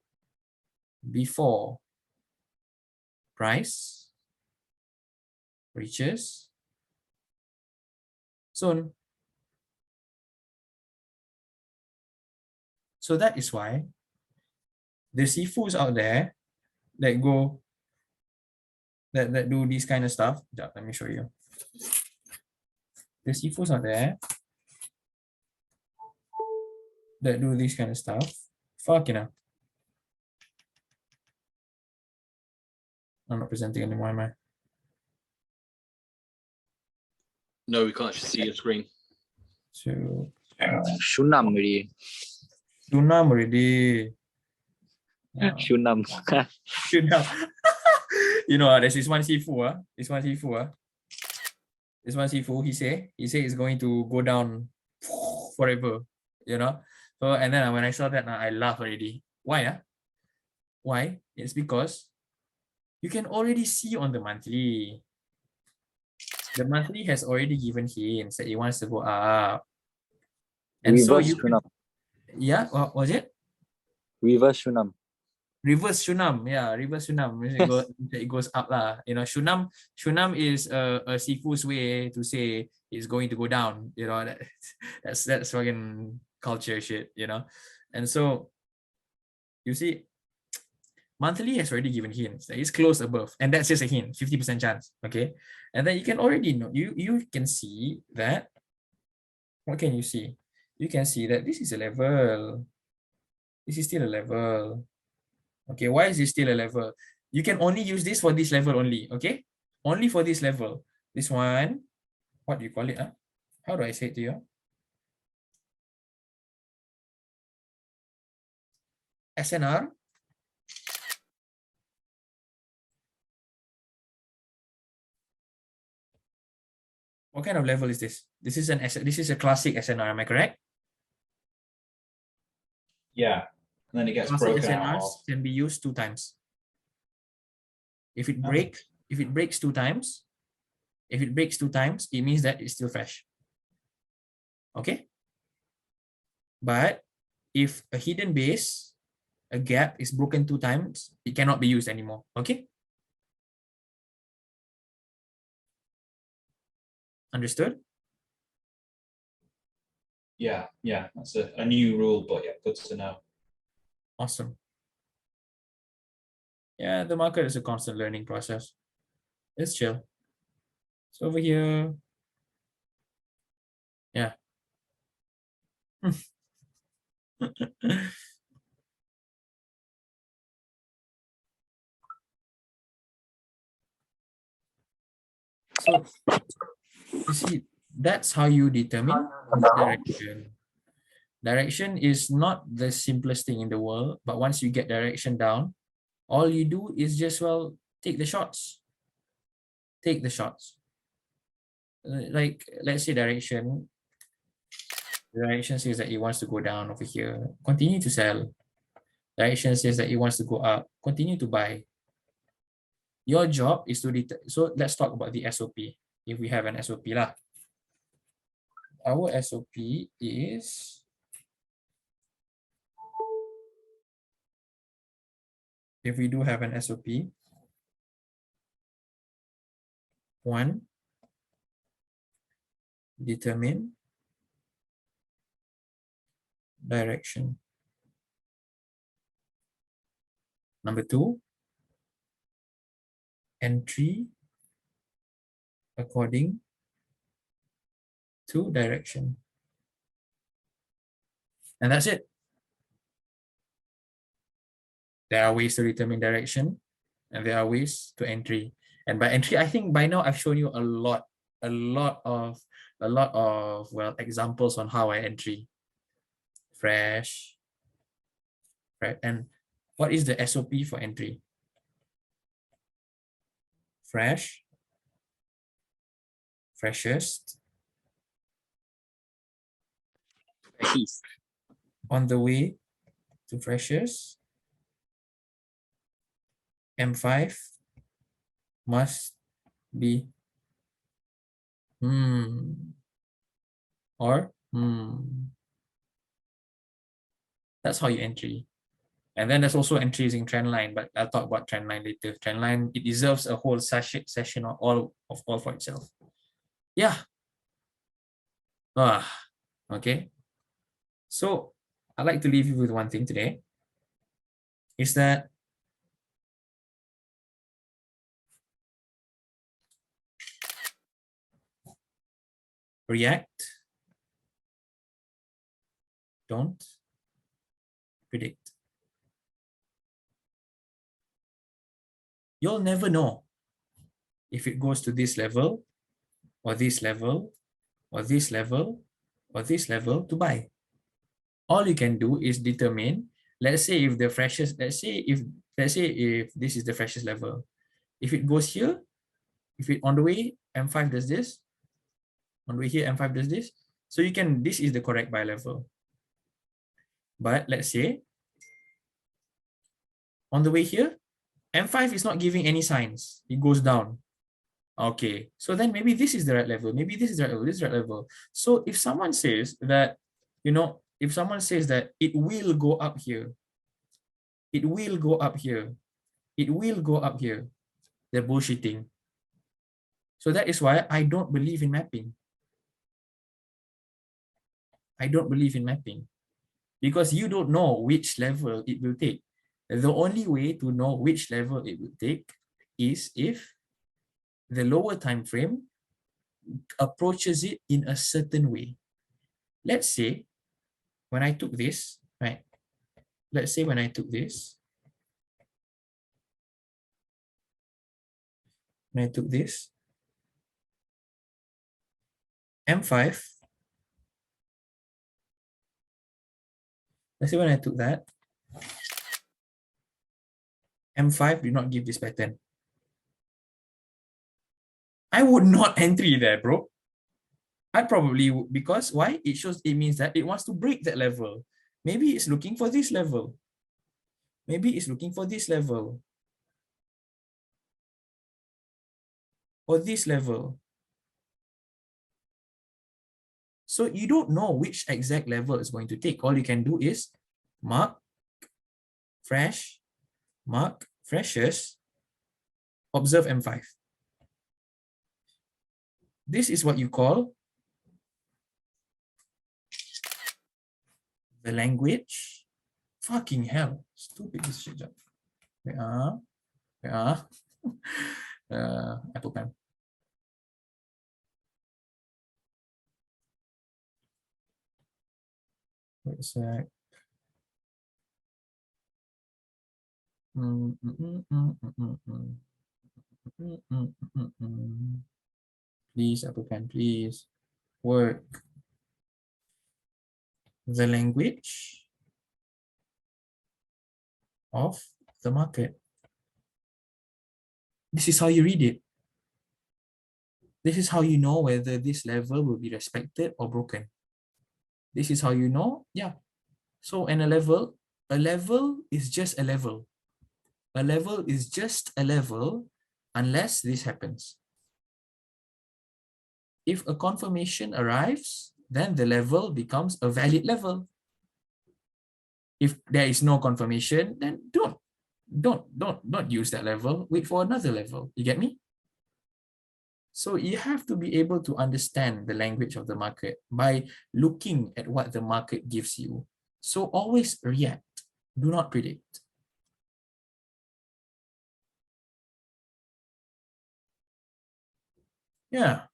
before price reaches zone. So that is why the sifus out there that do this kind of stuff. Let me show you. The sifus out there that do this kind of stuff. Fuck, you know. I'm not presenting anymore, am I? No, we can't actually see your screen. So Shunam already. Shunam already. Shunam. Shunam. You know, there's this one sifu. This one sifu, he say it's going to go down forever. You know. So and then when I saw that, I laughed already. Why? Why? It's because you can already see on the monthly. The monthly has already given hints that it wants to go up. And Reverse so you Shunam. yeah, what was it? Reverse Shunam. Reverse Shunam, yeah, reverse Shunam. It goes up lah. You know, Shunam is a Sifu's way to say it's going to go down. You know, that's fucking culture shit. You know, and so you see, monthly has already given hints that it's close above, and that's just a hint, 50% chance. Okay, and then you can already know you can see that. What can you see? You can see that this is a level. This is still a level. Okay, why is this still a level? You can only use this for this level only, okay? Only for this level. This one, what do you call it? Huh? How do I say it to you? SNR. What kind of level is this? This is a classic SNR, am I correct? Yeah. And then it gets Classic broken out SNRs of. can be used 2 times. If it Oh. breaks 2 times, it means that it's still fresh. Okay? But if a hidden base, a gap is broken 2 times, it cannot be used anymore. Okay? Understood? Yeah, that's a new rule, but yeah, good to know. Awesome. Yeah, the market is a constant learning process. It's chill. So over here, yeah. So you see, that's how you determine direction. Direction is not the simplest thing in the world, but once you get direction down, all you do is just, well, take the shots. Take the shots. Like, let's say direction says that it wants to go down over here. Continue to sell. Direction says that it wants to go up. Continue to buy. Your job is to so let's talk about the SOP. If we have an SOP lah. Our SOP is, if we do have an SOP, 1, determine direction. Number 2, entry according to direction. And that's it. There are ways to determine direction, and there are ways to entry. And by entry, I think by now I've shown you a lot of well, examples on how I entry. Fresh, right? And what is the SOP for entry? Fresh, freshest, Freshies. on the way to freshest, M5 must be or That's how you entry. And then there's also entry using trend line, but I'll talk about trend line later. Trend line, it deserves a whole session all for itself. Yeah. Okay. So I'd like to leave you with one thing today, is that react, don't predict. You'll never know if it goes to this level or this level or this level or this level to buy. All you can do is determine, let's say if this is the freshest level, if it goes here, if it on the way M5 does this, on the way here M5 does this, so you can, this is the correct buy level. But let's say on the way here, M5 is not giving any signs, it goes down. Okay, so then maybe this is the right level, maybe this is the right level, this is the right level. So if someone says that, if someone says that it will go up here, It will go up here. It will go up here. They're bullshitting. So that is why I don't believe in mapping. I don't believe in mapping because you don't know which level it will take. The only way to know which level it will take is if the lower time frame approaches it in a certain way. Let's say when I took this, right? Let's say when I took this, when I took this, M5, let's say when I took that, M5 did not give this pattern. I would not entry there, bro. I probably would, because why? It means that it wants to break that level. Maybe it's looking for this level. Maybe it's looking for this level. Or this level. So you don't know which exact level it's going to take. All you can do is mark, fresh, mark, freshest, observe M5. This is what you call the language. Fucking hell. Stupid this shit job. Wait, Apple Pen. Wait a sec. Please, Apple Pen, please. Work. The language of the market. This is how you read it. This is how you know whether this level will be respected or broken. This is how you know, yeah. So, and a level is just a level. A level is just a level unless this happens. If a confirmation arrives, then the level becomes a valid level. If there is no confirmation, then don't use that level. Wait for another level. You get me? So you have to be able to understand the language of the market by looking at what the market gives you. So always react. Do not predict. Yeah.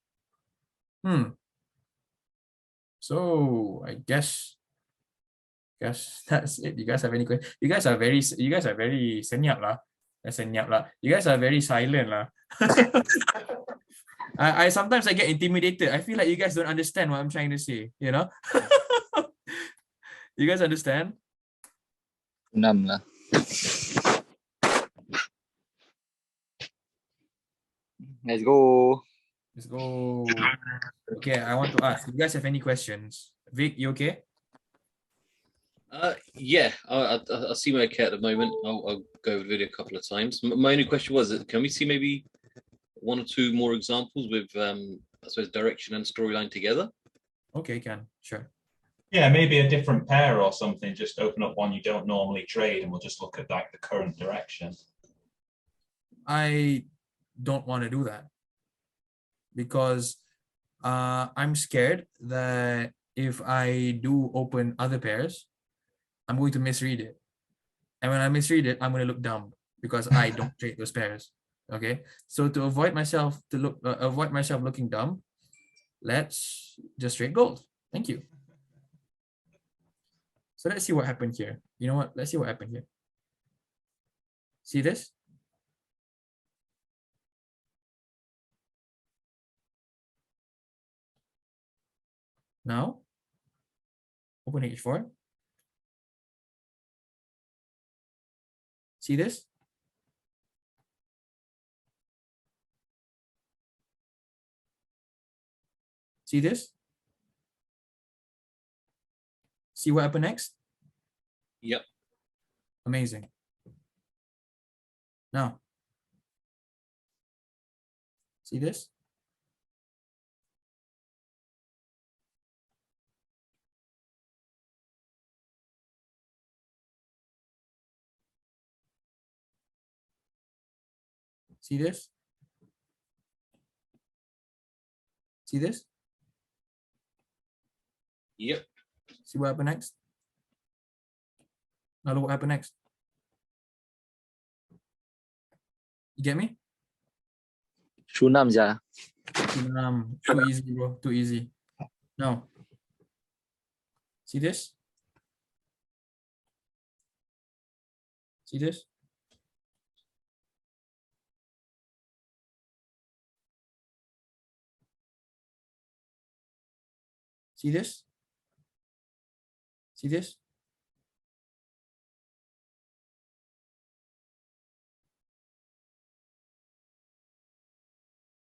So I guess that's it. You guys have any questions? You guys are very senyap lah. Senyap lah. You guys are very silent lah. I sometimes I get intimidated. I feel like you guys don't understand what I'm trying to say, you know? You guys understand? Enam lah. Let's go. Let's go. Okay, I want to ask, you guys have any questions? Vic, you okay? Yeah, I see my okay at the moment. I'll go over the video a couple of times. My only question was, can we see maybe one or two more examples with, I suppose, direction and storyline together? Okay, can, sure. Yeah, maybe a different pair or something. Just open up one you don't normally trade, and we'll just look at like the current direction. I don't want to do that because I'm scared that if I do open other pairs, I'm going to misread it. And when I misread it, I'm going to look dumb because I don't trade those pairs. Okay. So to avoid myself looking dumb, let's just trade gold. Thank you. So let's see what happened here. You know what? Let's see what happened here. See this? Now, open H4. See this? See this? See what happened next? Yep. Amazing. Now, see this? See this? See this? Yep. See what happened next? Now look what happened next. You get me? Shunam ja. Too easy, bro. Too easy. Now, see this? See this? See this? See this?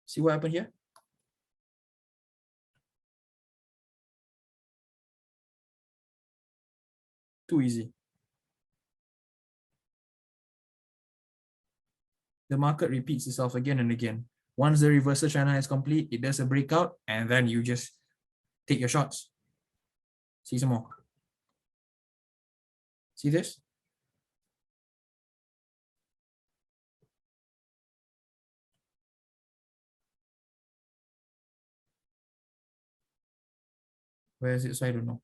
See what happened here? Too easy. The market repeats itself again and again. Once the reversal channel is complete, it does a breakout, and then you just take your shots. See some more. See this? Where is it? So I don't know.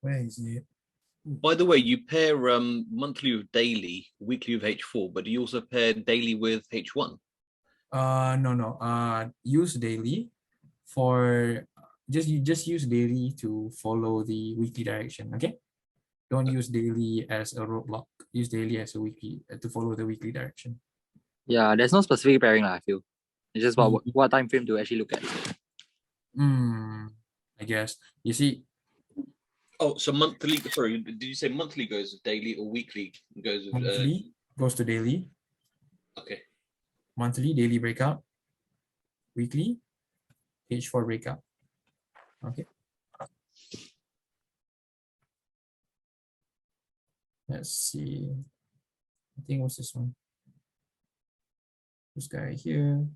Where is it? By the way, you pair monthly with daily, weekly with H4, but do you also pair daily with H1? No. Use daily for just use daily to follow the weekly direction. Okay. Don't use daily as a roadblock. Use daily as a weekly to follow the weekly direction. Yeah, there's no specific pairing, I feel. It's just what time frame to actually look at. I guess. You see, Oh, so monthly, sorry, did you say monthly goes with daily or weekly goes with monthly goes to daily, okay. monthly, daily breakout, weekly, H4 breakout. Okay. Let's see. I think what's this one? This guy here.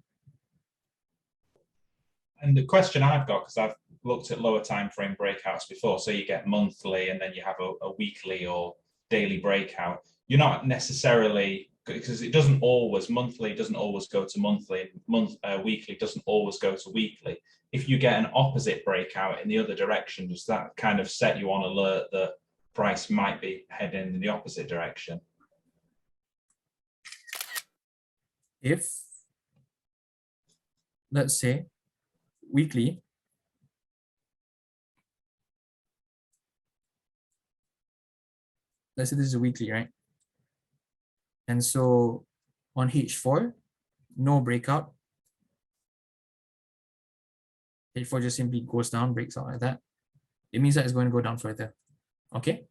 And the question I've got, because I've looked at lower time frame breakouts before, so you get monthly and then you have a weekly or daily breakout. You're not necessarily, because it doesn't always, monthly doesn't always go to monthly, weekly doesn't always go to weekly. If you get an opposite breakout in the other direction, does that kind of set you on alert that price might be heading in the opposite direction? If, let's say, weekly, let's say this is a weekly, right? And so on H4, no breakout. H4 just simply goes down, breaks out like that. It means that it's going to go down further. Okay.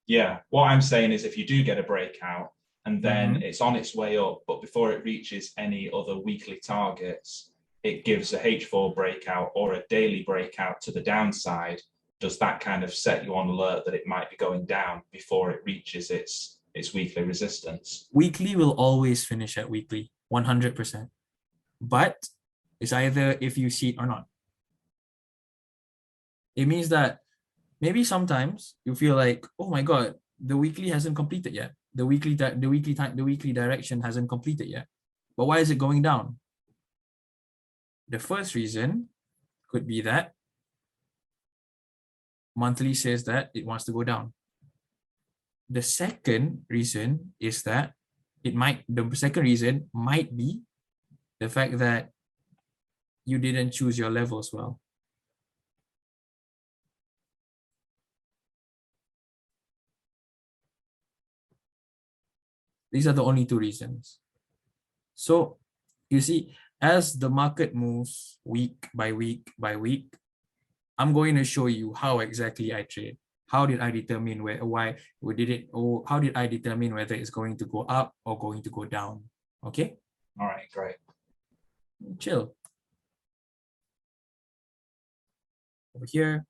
Yeah, what I'm saying is if you do get a breakout and then it's on its way up, but before it reaches any other weekly targets, it gives a H4 breakout or a daily breakout to the downside, does that kind of set you on alert that it might be going down before it reaches its weekly resistance? Weekly will always finish at weekly, 100%. But it's either if you see it or not. It means that maybe sometimes you feel like, oh my God, the weekly hasn't completed yet. The weekly direction hasn't completed yet. But why is it going down? The first reason could be that monthly says that it wants to go down. The second reason is that the second reason might be the fact that you didn't choose your levels well. These are the only two reasons. So you see, as the market moves week by week by week, I'm going to show you how exactly I trade. How did I determine how did I determine whether it's going to go up or going to go down? Okay. All right, great. Chill. Over here.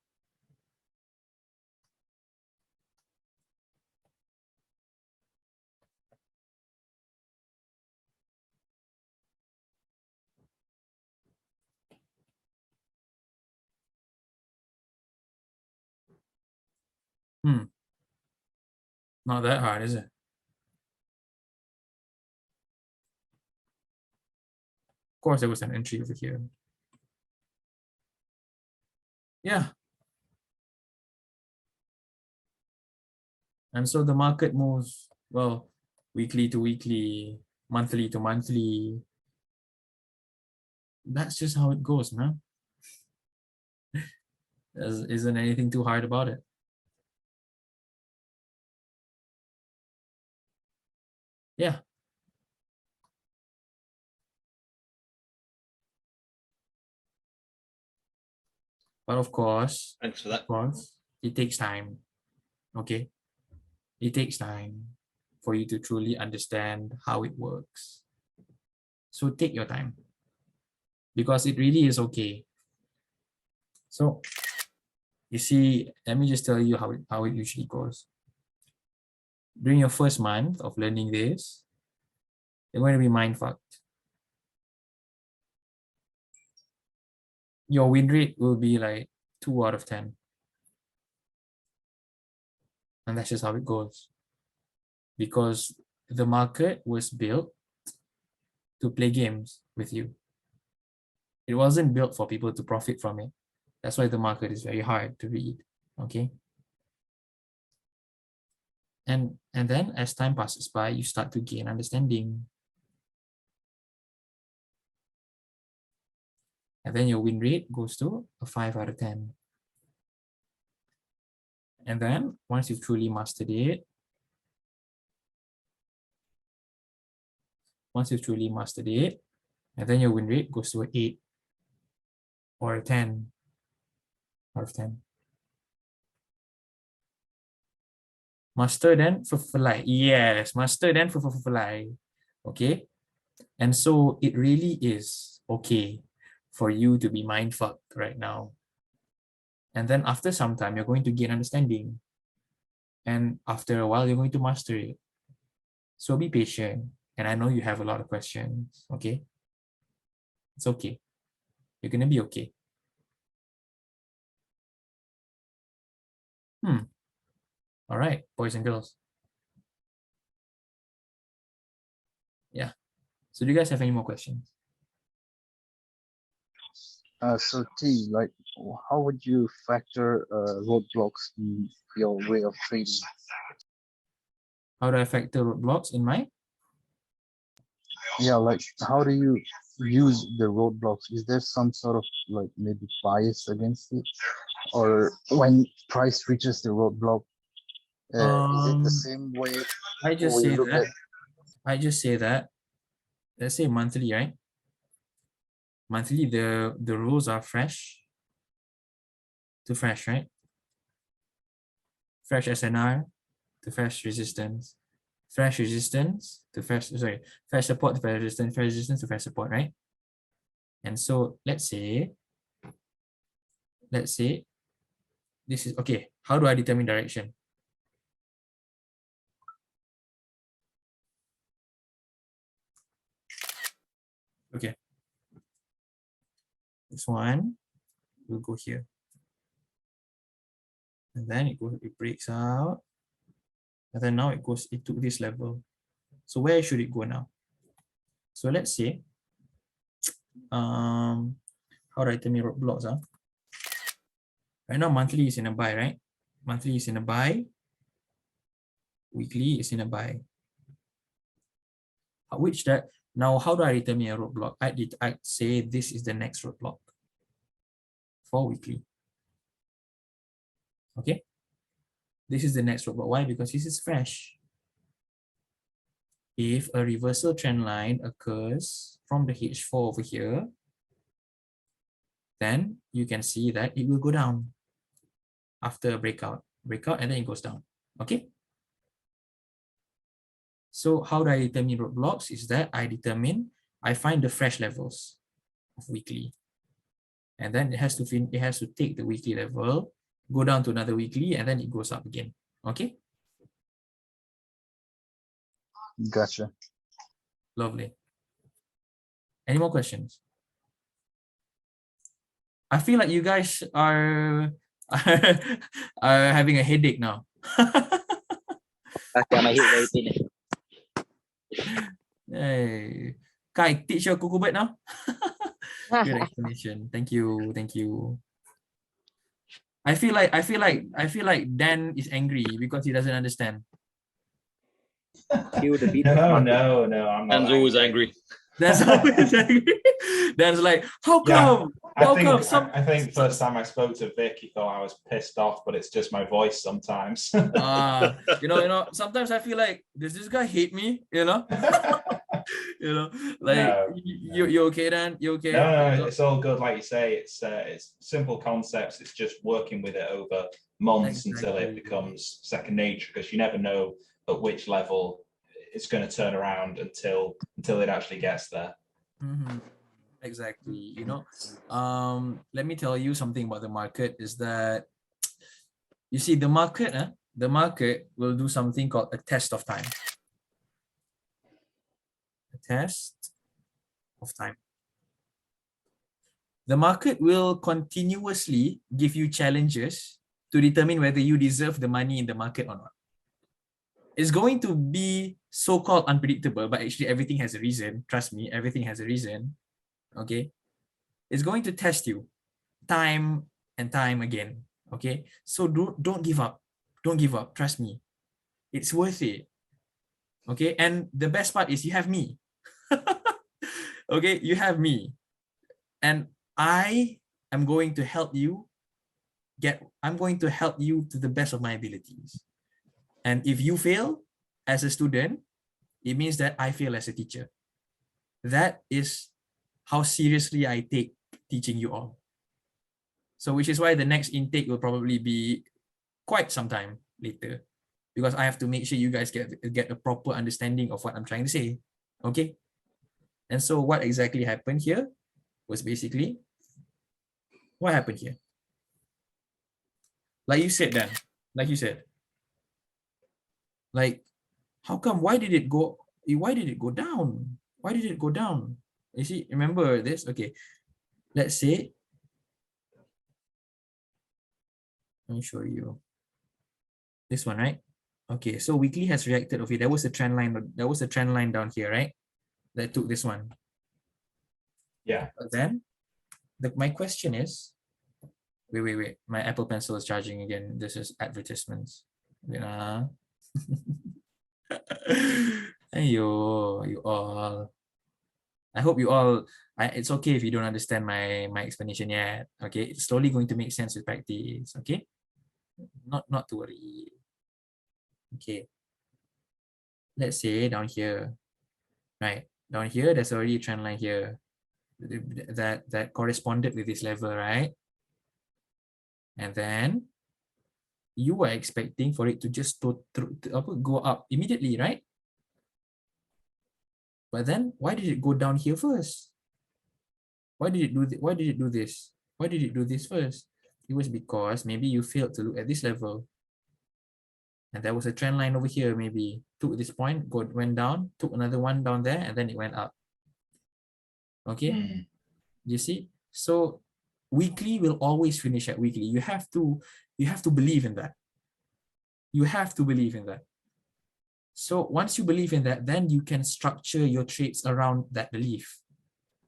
Not that hard, is it? Of course, there was an entry over here. Yeah. And so the market moves, well, weekly to weekly, monthly to monthly. That's just how it goes, man. There isn't anything too hard about it. Yeah. But of course, Thanks for that. it takes time. Okay. It takes time for you to truly understand how it works. So take your time, because it really is okay. So you see, let me just tell you how it usually goes. During your first month of learning this, you're going to be mind fucked. Your win rate will be like 2 out of 10. And that's just how it goes. Because the market was built to play games with you. It wasn't built for people to profit from it. That's why the market is very hard to read. Okay. And then as time passes by, you start to gain understanding. And then your win rate goes to a 5 out of 10. And then once you've truly mastered it, and then your win rate goes to an 8 or a 10 out of 10. Master then fly. Yes, master then fly. Okay. And so it really is okay for you to be mind fucked right now. And then after some time, you're going to gain understanding. And after a while, you're going to master it. So be patient. And I know you have a lot of questions. Okay. It's okay. You're going to be okay. All right, boys and girls. Yeah. So do you guys have any more questions? So T, like, how would you factor roadblocks in your way of trading? How do I factor roadblocks in my? Yeah, like, how do you use the roadblocks? Is there some sort of like maybe bias against it, or when price reaches the roadblock, is it the same way I just we say look that. at? I just say that. Let's say monthly, right? Monthly, the rules are fresh to fresh, right? Fresh SNR to fresh resistance, fresh resistance to fresh, sorry, fresh support to fresh resistance to fresh support, right? And so let's say this is okay. How do I determine direction? Okay. This one will go here. And then it breaks out. And then now it took this level. So where should it go now? So let's say, how do I determine roadblocks? Right now, monthly is in a buy, right? Monthly is in a buy. Weekly is in a buy. Now, how do I determine a roadblock? I'd say this is the next roadblock for weekly. Okay. This is the next roadblock. Why? Because this is fresh. If a reversal trend line occurs from the H4 over here, then you can see that it will go down after a breakout, and then it goes down. Okay. So how do I determine roadblocks? Is that I find the fresh levels of weekly, and then it has to take the weekly level, go down to another weekly, and then it goes up again. Okay. Gotcha. Lovely. Any more questions? I feel like you guys are are having a headache now. Okay, my head very pain. Hey, Kai, teach your cuckoo bird now. Good explanation. Thank you. Thank you. I feel like Dan is angry because he doesn't understand. Feel the beat. No, no, no. I'm not. Dan's always angry. That's always angry. Dan's like, how come? How come? I think first time I spoke to Vic, he thought I was pissed off, but it's just my voice sometimes. You know, sometimes I feel like, does this guy hate me? You know, like No, you okay, Dan? You okay? No, it's all good. Like you say, it's simple concepts. It's just working with it over months until it Exactly. becomes second nature, because you never know at which level it's going to turn around until it actually gets there. Mhm. Exactly. You know, let me tell you something about the market is that you see the market will do something called a test of time. A test of time. The market will continuously give you challenges to determine whether you deserve the money in the market or not. It's going to be so-called unpredictable, but actually everything has a reason. Trust me, everything has a reason. Okay. It's going to test you time and time again. Okay. So don't give up. Don't give up. Trust me. It's worth it. Okay. And the best part is you have me. Okay. You have me. And I am going to help you I'm going to help you to the best of my abilities. And if you fail as a student, it means that I fail as a teacher. That is how seriously I take teaching you all. So which is why the next intake will probably be quite some time later, because I have to make sure you guys get a proper understanding of what I'm trying to say. Okay. And so what exactly happened here was basically, what happened here? Like you said, Dan, like you said, like, how come, why did it go down? Why did it go down? You see, remember this? Okay, let's say, let me show you this one, right? Okay, so weekly has reacted. Okay, there was a trend line down here, right? That took this one. Yeah. But then my question is, wait, my Apple Pencil is charging again. This is advertisements. Ayo, you all. I hope you all, it's okay if you don't understand my explanation yet. Okay, it's slowly going to make sense with practice. Okay, not to worry. Okay, let's say down here, right? Down here, there's already a trend line here that corresponded with this level, right? And then you were expecting for it to just go up immediately, right? But then why did it go down here first? Why did it do this? Why did it do this? Why did it do this first? It was because maybe you failed to look at this level. And there was a trend line over here, maybe took this point, went down, took another one down there, and then it went up. Okay, you see? So weekly will always finish at weekly. You have to believe in that. You have to believe in that. So once you believe in that, then you can structure your trades around that belief.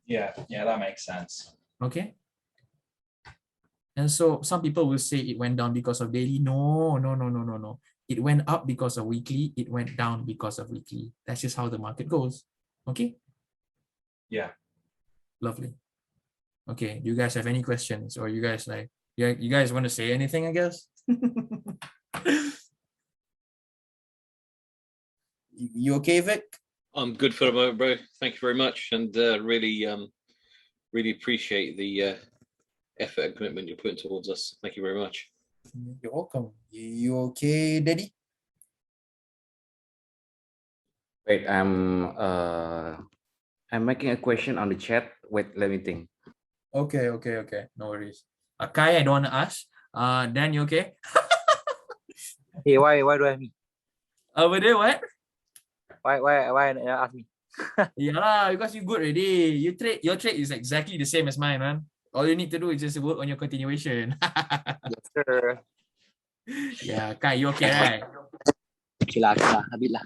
Yeah, that makes sense. Okay. And so some people will say it went down because of daily. No. It went up because of weekly. It went down because of weekly. That's just how the market goes. Okay. Yeah. Lovely. Okay. Do you guys have any questions, or you guys like, you guys want to say anything, I guess? You okay, Vic? I'm good for the moment, bro. Thank you very much, and really appreciate the effort and commitment you're putting towards us. Thank you very much. You're welcome. You okay, Daddy? Wait, I'm making a question on the chat. Wait, let me think. Okay. No worries. Kai, I don't want to ask. Dan, you okay? Hey, why do I have me? Over there, what? Why ask me? Yeah, because you good already. Your trade is exactly the same as mine, man. All you need to do is just work on your continuation. Yes, sir. Yeah, Kai, you okay, right? Okay lah, a bit lah.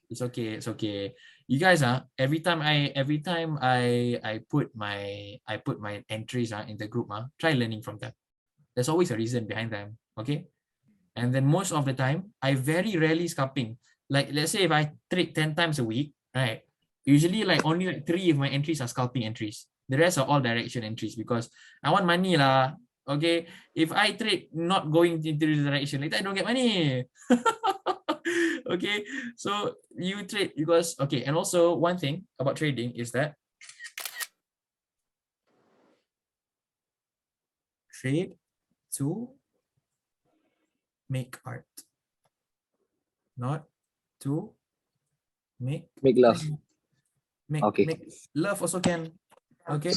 It's okay, it's okay. You guys every time I put my entries in the group try learning from them. There's always a reason behind them, okay? And then most of the time I very rarely scalping. Like let's say if I trade 10 times a week, right? Usually like only like 3 of my entries are scalping entries. The rest are all direction entries because I want money lah. Okay, if I trade not going into the direction, later I don't get money. Okay, so you trade because okay, and also one thing about trading is that trade to make art, not to make love. Okay. Make love also can. Okay.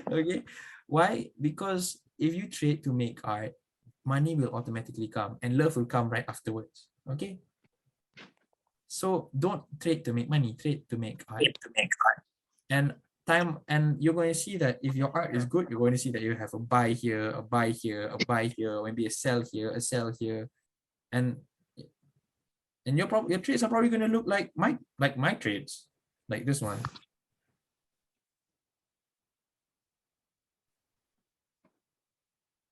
Okay. Why? Because if you trade to make art, money will automatically come and love will come right afterwards. Okay. So don't trade to make money, trade to make art. And you're going to see that if your art is good, you're going to see that you have a buy here, a buy here, a buy here, maybe a sell here, a sell here. And your trades are probably going to look like my trades, like this one.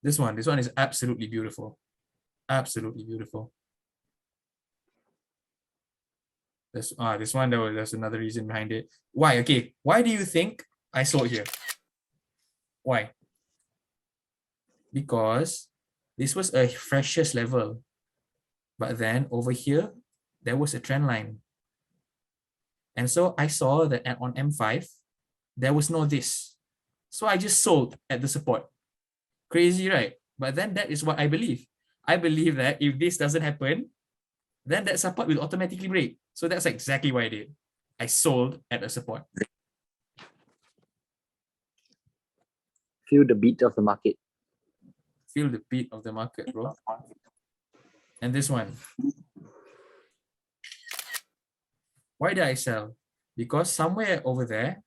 This one is absolutely beautiful. Absolutely beautiful. This one, there's another reason behind it. Why? Okay, why do you think I sold here? Why? Because this was a freshest level. But then over here, there was a trend line. And so I saw that on M5, there was no this. So I just sold at the support. Crazy, right? But then that is what I believe. I believe that if this doesn't happen, then that support will automatically break. So that's exactly what I did. I sold at a support. Feel the beat of the market. Feel the beat of the market, bro. And this one. Why did I sell? Because somewhere over there,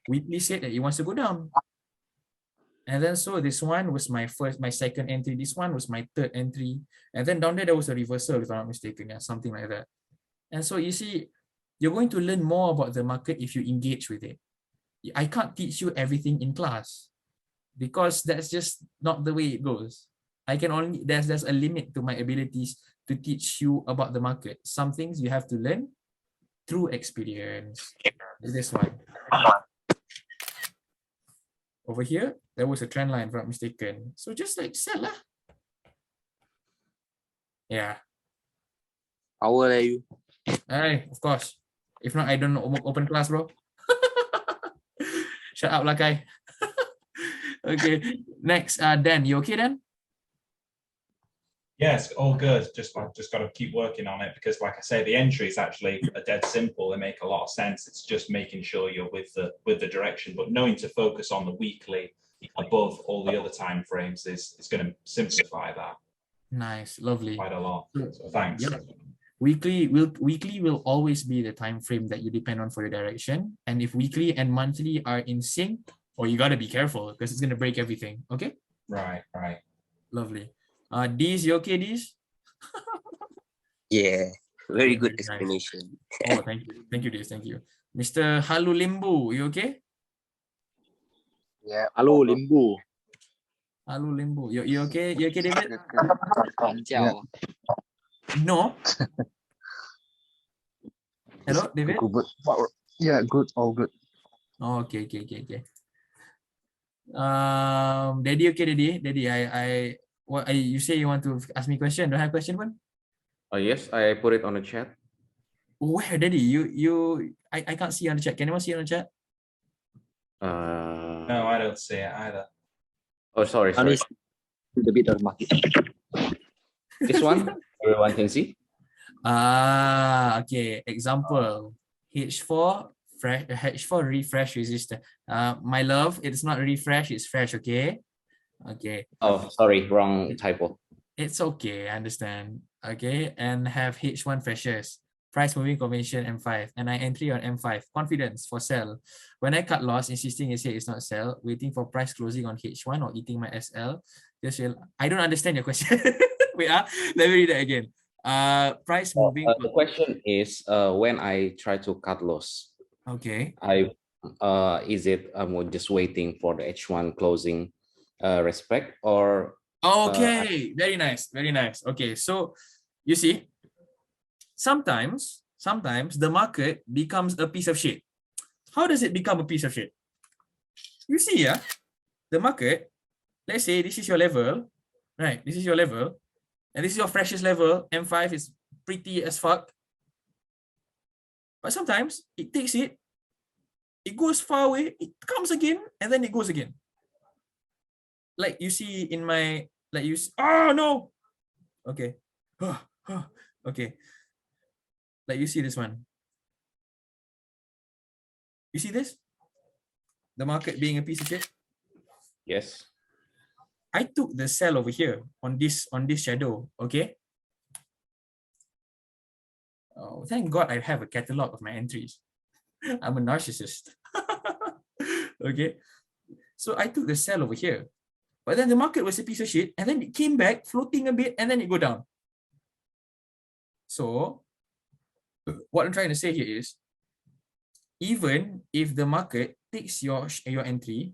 Weekly said that it wants to go down. And then so this one was my second entry. This one was my third entry. And then down there was a reversal, if I'm not mistaken, yeah, something like that. And so you see, you're going to learn more about the market if you engage with it. I can't teach you everything in class because that's just not the way it goes. I can only, there's a limit to my abilities to teach you about the market. Some things you have to learn through experience. This one. Over here, there was a trend line, if I'm not mistaken. So just like sell lah. Yeah. Power lah you. Hey, of course. If not, I don't open class, bro. Shut up lah, Kai. Okay, next, Dan. You okay, Dan? Yes, all good. Just got to keep working on it because, like I say, the entries actually are dead simple. They make a lot of sense. It's just making sure you're with the direction, but knowing to focus on the weekly above all the other time frames is going to simplify that. Nice, lovely. Quite a lot. So thanks. Yep. Weekly will always be the time frame that you depend on for your direction. And if weekly and monthly are in sync, or you gotta be careful because it's gonna break everything. Okay. Right. Lovely. Dees, you okay, Dees? Yeah, very good Nice. explanation. Oh, thank you, Dees. Thank you, Mr. Halu Limbu. You okay? Yeah. Hello, Limbu. Halu Limbu. You okay? You okay, David? Yeah. No. Hello, David. Good. Yeah, good. All good. Oh, okay. Daddy, okay, Daddy. You say you want to ask me question? Don't have question, one? Oh yes, I put it on the chat. Where, Daddy? I can't see on the chat. Can anyone see on the chat? No, I don't see it either. Oh, sorry. Feel the beat of the market. This one, everyone can see. Okay. Example: H4 refresh resistor. My love, it's not refresh, it's fresh. Okay. Oh, sorry, wrong typo. It's okay, I understand. Okay, and have H1 freshers. Price moving convention M5, and I entry on M5. Confidence for sell. When I cut loss, insisting it's not sell, waiting for price closing on H1 or eating my SL. I don't understand your question. Wait, let me read that again. Price moving. The question is, when I try to cut loss, Okay. is it just waiting for the H1 closing respect, or Okay, very nice, very nice. Okay, so you see, sometimes the market becomes a piece of shit. How does it become a piece of shit? You see, the market, let's say this is your level, right? This is your level, and this is your freshest level. M5 is pretty as fuck. But sometimes it takes it goes far away, it comes again, and then it goes again. Like you see in my, like you see, oh no, okay, okay, like you see this one. You see this? The market being a piece of shit. yes? I took the sell over here on this shadow, okay? Oh, thank God I have a catalog of my entries. I'm a narcissist. Okay, so I took the sell over here, but then the market was a piece of shit, and then it came back floating a bit, and then it go down. So what I'm trying to say here is, even if the market takes your entry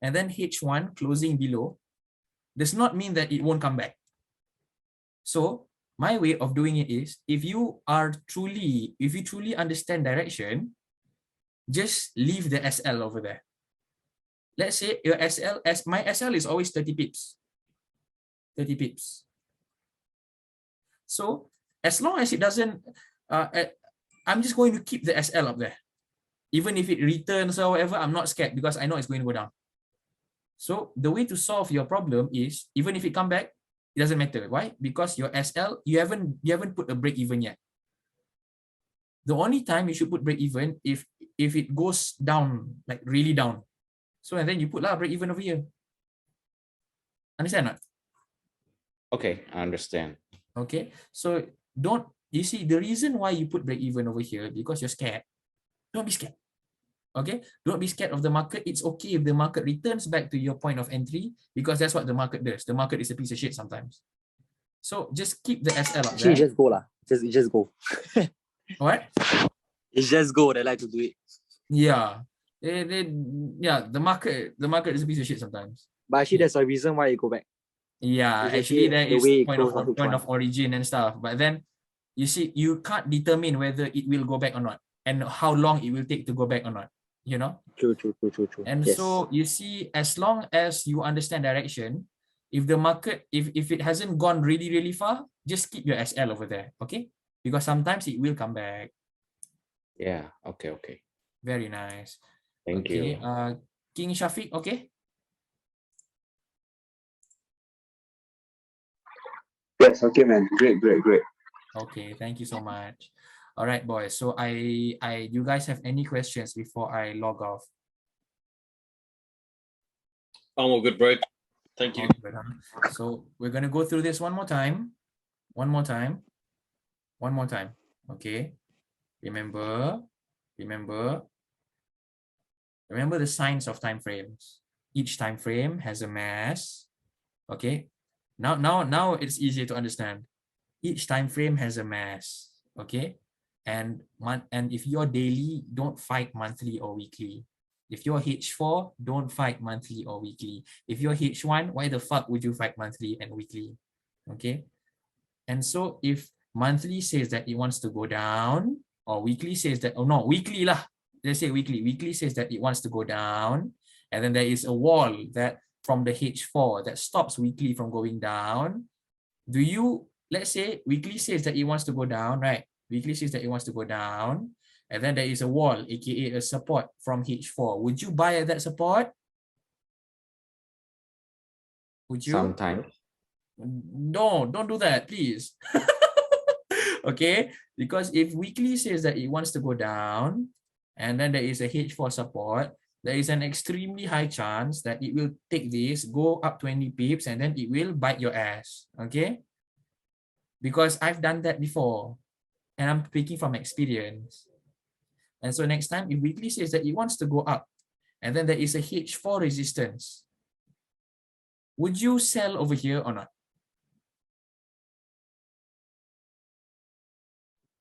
and then H1 closing below, does not mean that it won't come back. So my way of doing it is, if you truly understand direction, just leave the SL over there. Let's say your SL, my SL is always 30 pips. 30 pips. So as long as it doesn't, I'm just going to keep the SL up there. Even if it returns or whatever, I'm not scared because I know it's going to go down. So the way to solve your problem is, even if it come back, it doesn't matter. Why? Because your SL, you haven't put a break even yet. The only time you should put break even if it goes down, like really down. So and then you put break even over here. Understand not? Okay, I understand. Okay. So you see the reason why you put break even over here, because you're scared. Don't be scared. Okay, don't be scared of the market. It's okay if the market returns back to your point of entry, because that's what the market does. The market is a piece of shit sometimes. So just keep the SL up Actually, there. just go lah. Just go. What? It's just go. They like to do it. Yeah. The market is a piece of shit sometimes. But actually, there's a reason why you go back. Yeah, It's actually actually there the is way it point closed on of H1. origin and stuff. But then you see, you can't determine whether it will go back or not, and how long it will take to go back or not. You know? True. And Yes. so you see, as long as you understand direction, if the market, if it hasn't gone really, really far, just keep your SL over there, okay? Because sometimes it will come back. Yeah, okay. Very nice. Thank Okay, you. King Shafiq, okay? Yes, okay, man. Great. Okay, thank you so much. All right, boys. So you guys have any questions before I log off? I'm all good, bro. Thank you. All good, huh? So we're gonna go through this one more time. Okay. Remember the signs of time frames. Each time frame has a mass. Okay. Now it's easier to understand. Each time frame has a mass. Okay. And if you're daily, don't fight monthly or weekly. If you're H4, don't fight monthly or weekly. If you're H1, why the fuck would you fight monthly and weekly? Okay. And so if monthly says that it wants to go down, or weekly says that, oh no, weekly lah. Let's say weekly. Weekly says that it wants to go down, and then there is a wall that from the H4 that stops weekly from going down. Let's say weekly says that it wants to go down, right? Weekly says that it wants to go down, and then there is a wall, aka a support from H4. Would you buy at that support? Would you? Sometimes. No, don't do that, please. Okay, because if weekly says that it wants to go down, and then there is a H4 support, there is an extremely high chance that it will take this, go up 20 pips, and then it will bite your ass. Okay, because I've done that before, and I'm speaking from experience. And so next time, if weekly says that it wants to go up, and then there is a H4 resistance, would you sell over here or not?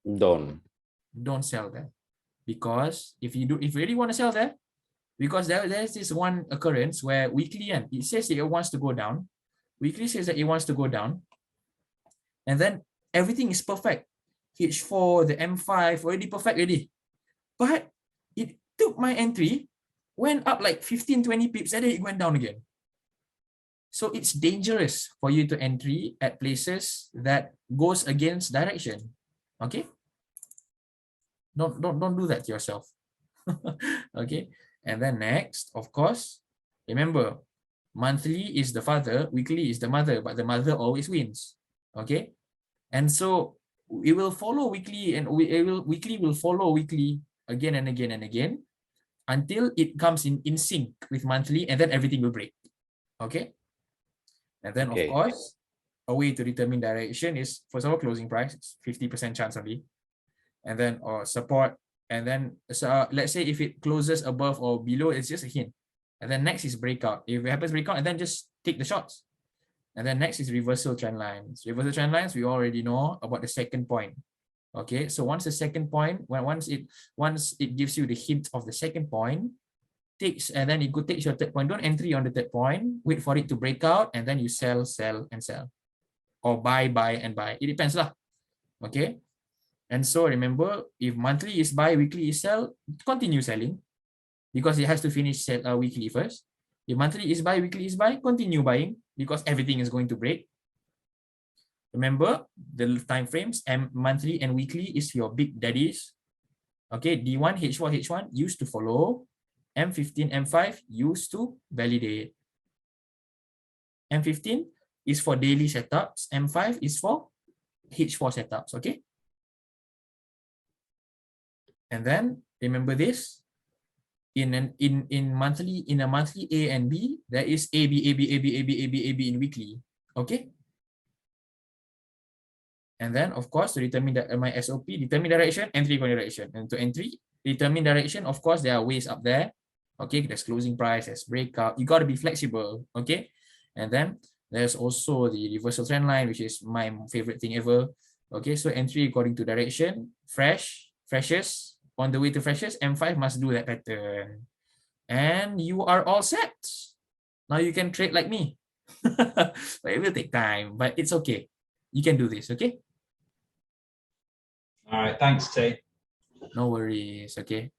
Don't sell there, because if you really want to sell there, because there's this one occurrence where weekly and it says that it wants to go down. Weekly says that it wants to go down, and then everything is perfect. H4, the M5 already perfect already, but it took my entry, went up like 15-20 pips, and then it went down again. So it's dangerous for you to entry at places that goes against direction. Okay, don't do that to yourself. Okay, and then next, of course, remember, monthly is the father, weekly is the mother, but the mother always wins. Okay, and so we will follow weekly, and weekly will follow weekly again and again and again until it comes in sync with monthly, and then everything will break. Okay, and then of course, a way to determine direction is, first of all, closing price, 50% chance only, and then support, and then let's say if it closes above or below, it's just a hint. And then next is breakout. If it happens breakout, and then just take the shots. And then next is reversal trend lines. Reversal trend lines, we already know about the second point. Okay, so once the second point, once it gives you the hint of the second point, and then it takes your third point. Don't entry on the third point. Wait for it to break out, and then you sell, and sell, or buy, and buy. It depends lah. Okay, and so remember, if monthly is buy, weekly is sell, continue selling, because it has to finish weekly first. If monthly is buy, weekly is buy, continue buying, because everything is going to break. Remember, the time frames, monthly and weekly is your big daddies. Okay, D1, H4, H1 used to follow. M15, M5 used to validate. M15 is for daily setups. M5 is for H4 setups. Okay. And then remember this. In a monthly A and B, there is A, B, A, B, A, B, A, B, A, B, A, B in weekly. Okay. And then, of course, to determine my SOP, determine direction, entry direction. And to entry, determine direction, of course, there are ways up there. Okay, there's closing price, there's breakout. You got to be flexible. Okay. And then there's also the reversal trend line, which is my favorite thing ever. Okay, so entry according to direction, freshest, on the way to freshest, M5 must do that pattern. And you are all set. Now you can trade like me. But it will take time, but it's okay. You can do this, okay? All right, thanks, T. No worries, okay?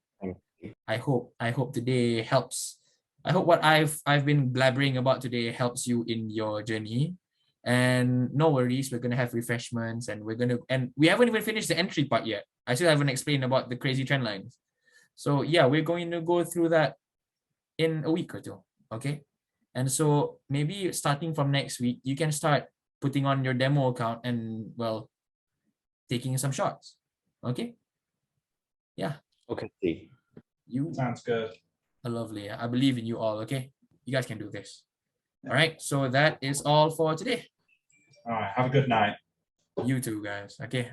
I hope today helps. I hope what I've been blabbering about today helps you in your journey. And no worries, we're gonna have refreshments, and we haven't even finished the entry part yet. I still haven't explained about the crazy trend lines. So yeah, we're going to go through that in a week or two, okay? And so maybe starting from next week, you can start putting on your demo account and, well, taking some shots, okay? Yeah. Okay. You Sounds good. lovely. I believe in you all, okay? You guys can do this. All right, so that is all for today. All right, have a good night. You too, guys. Okay,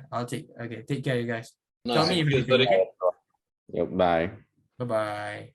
take care, you guys. Nice. Tell me if Cheers, anything, buddy. okay? Yep, bye. Bye-bye.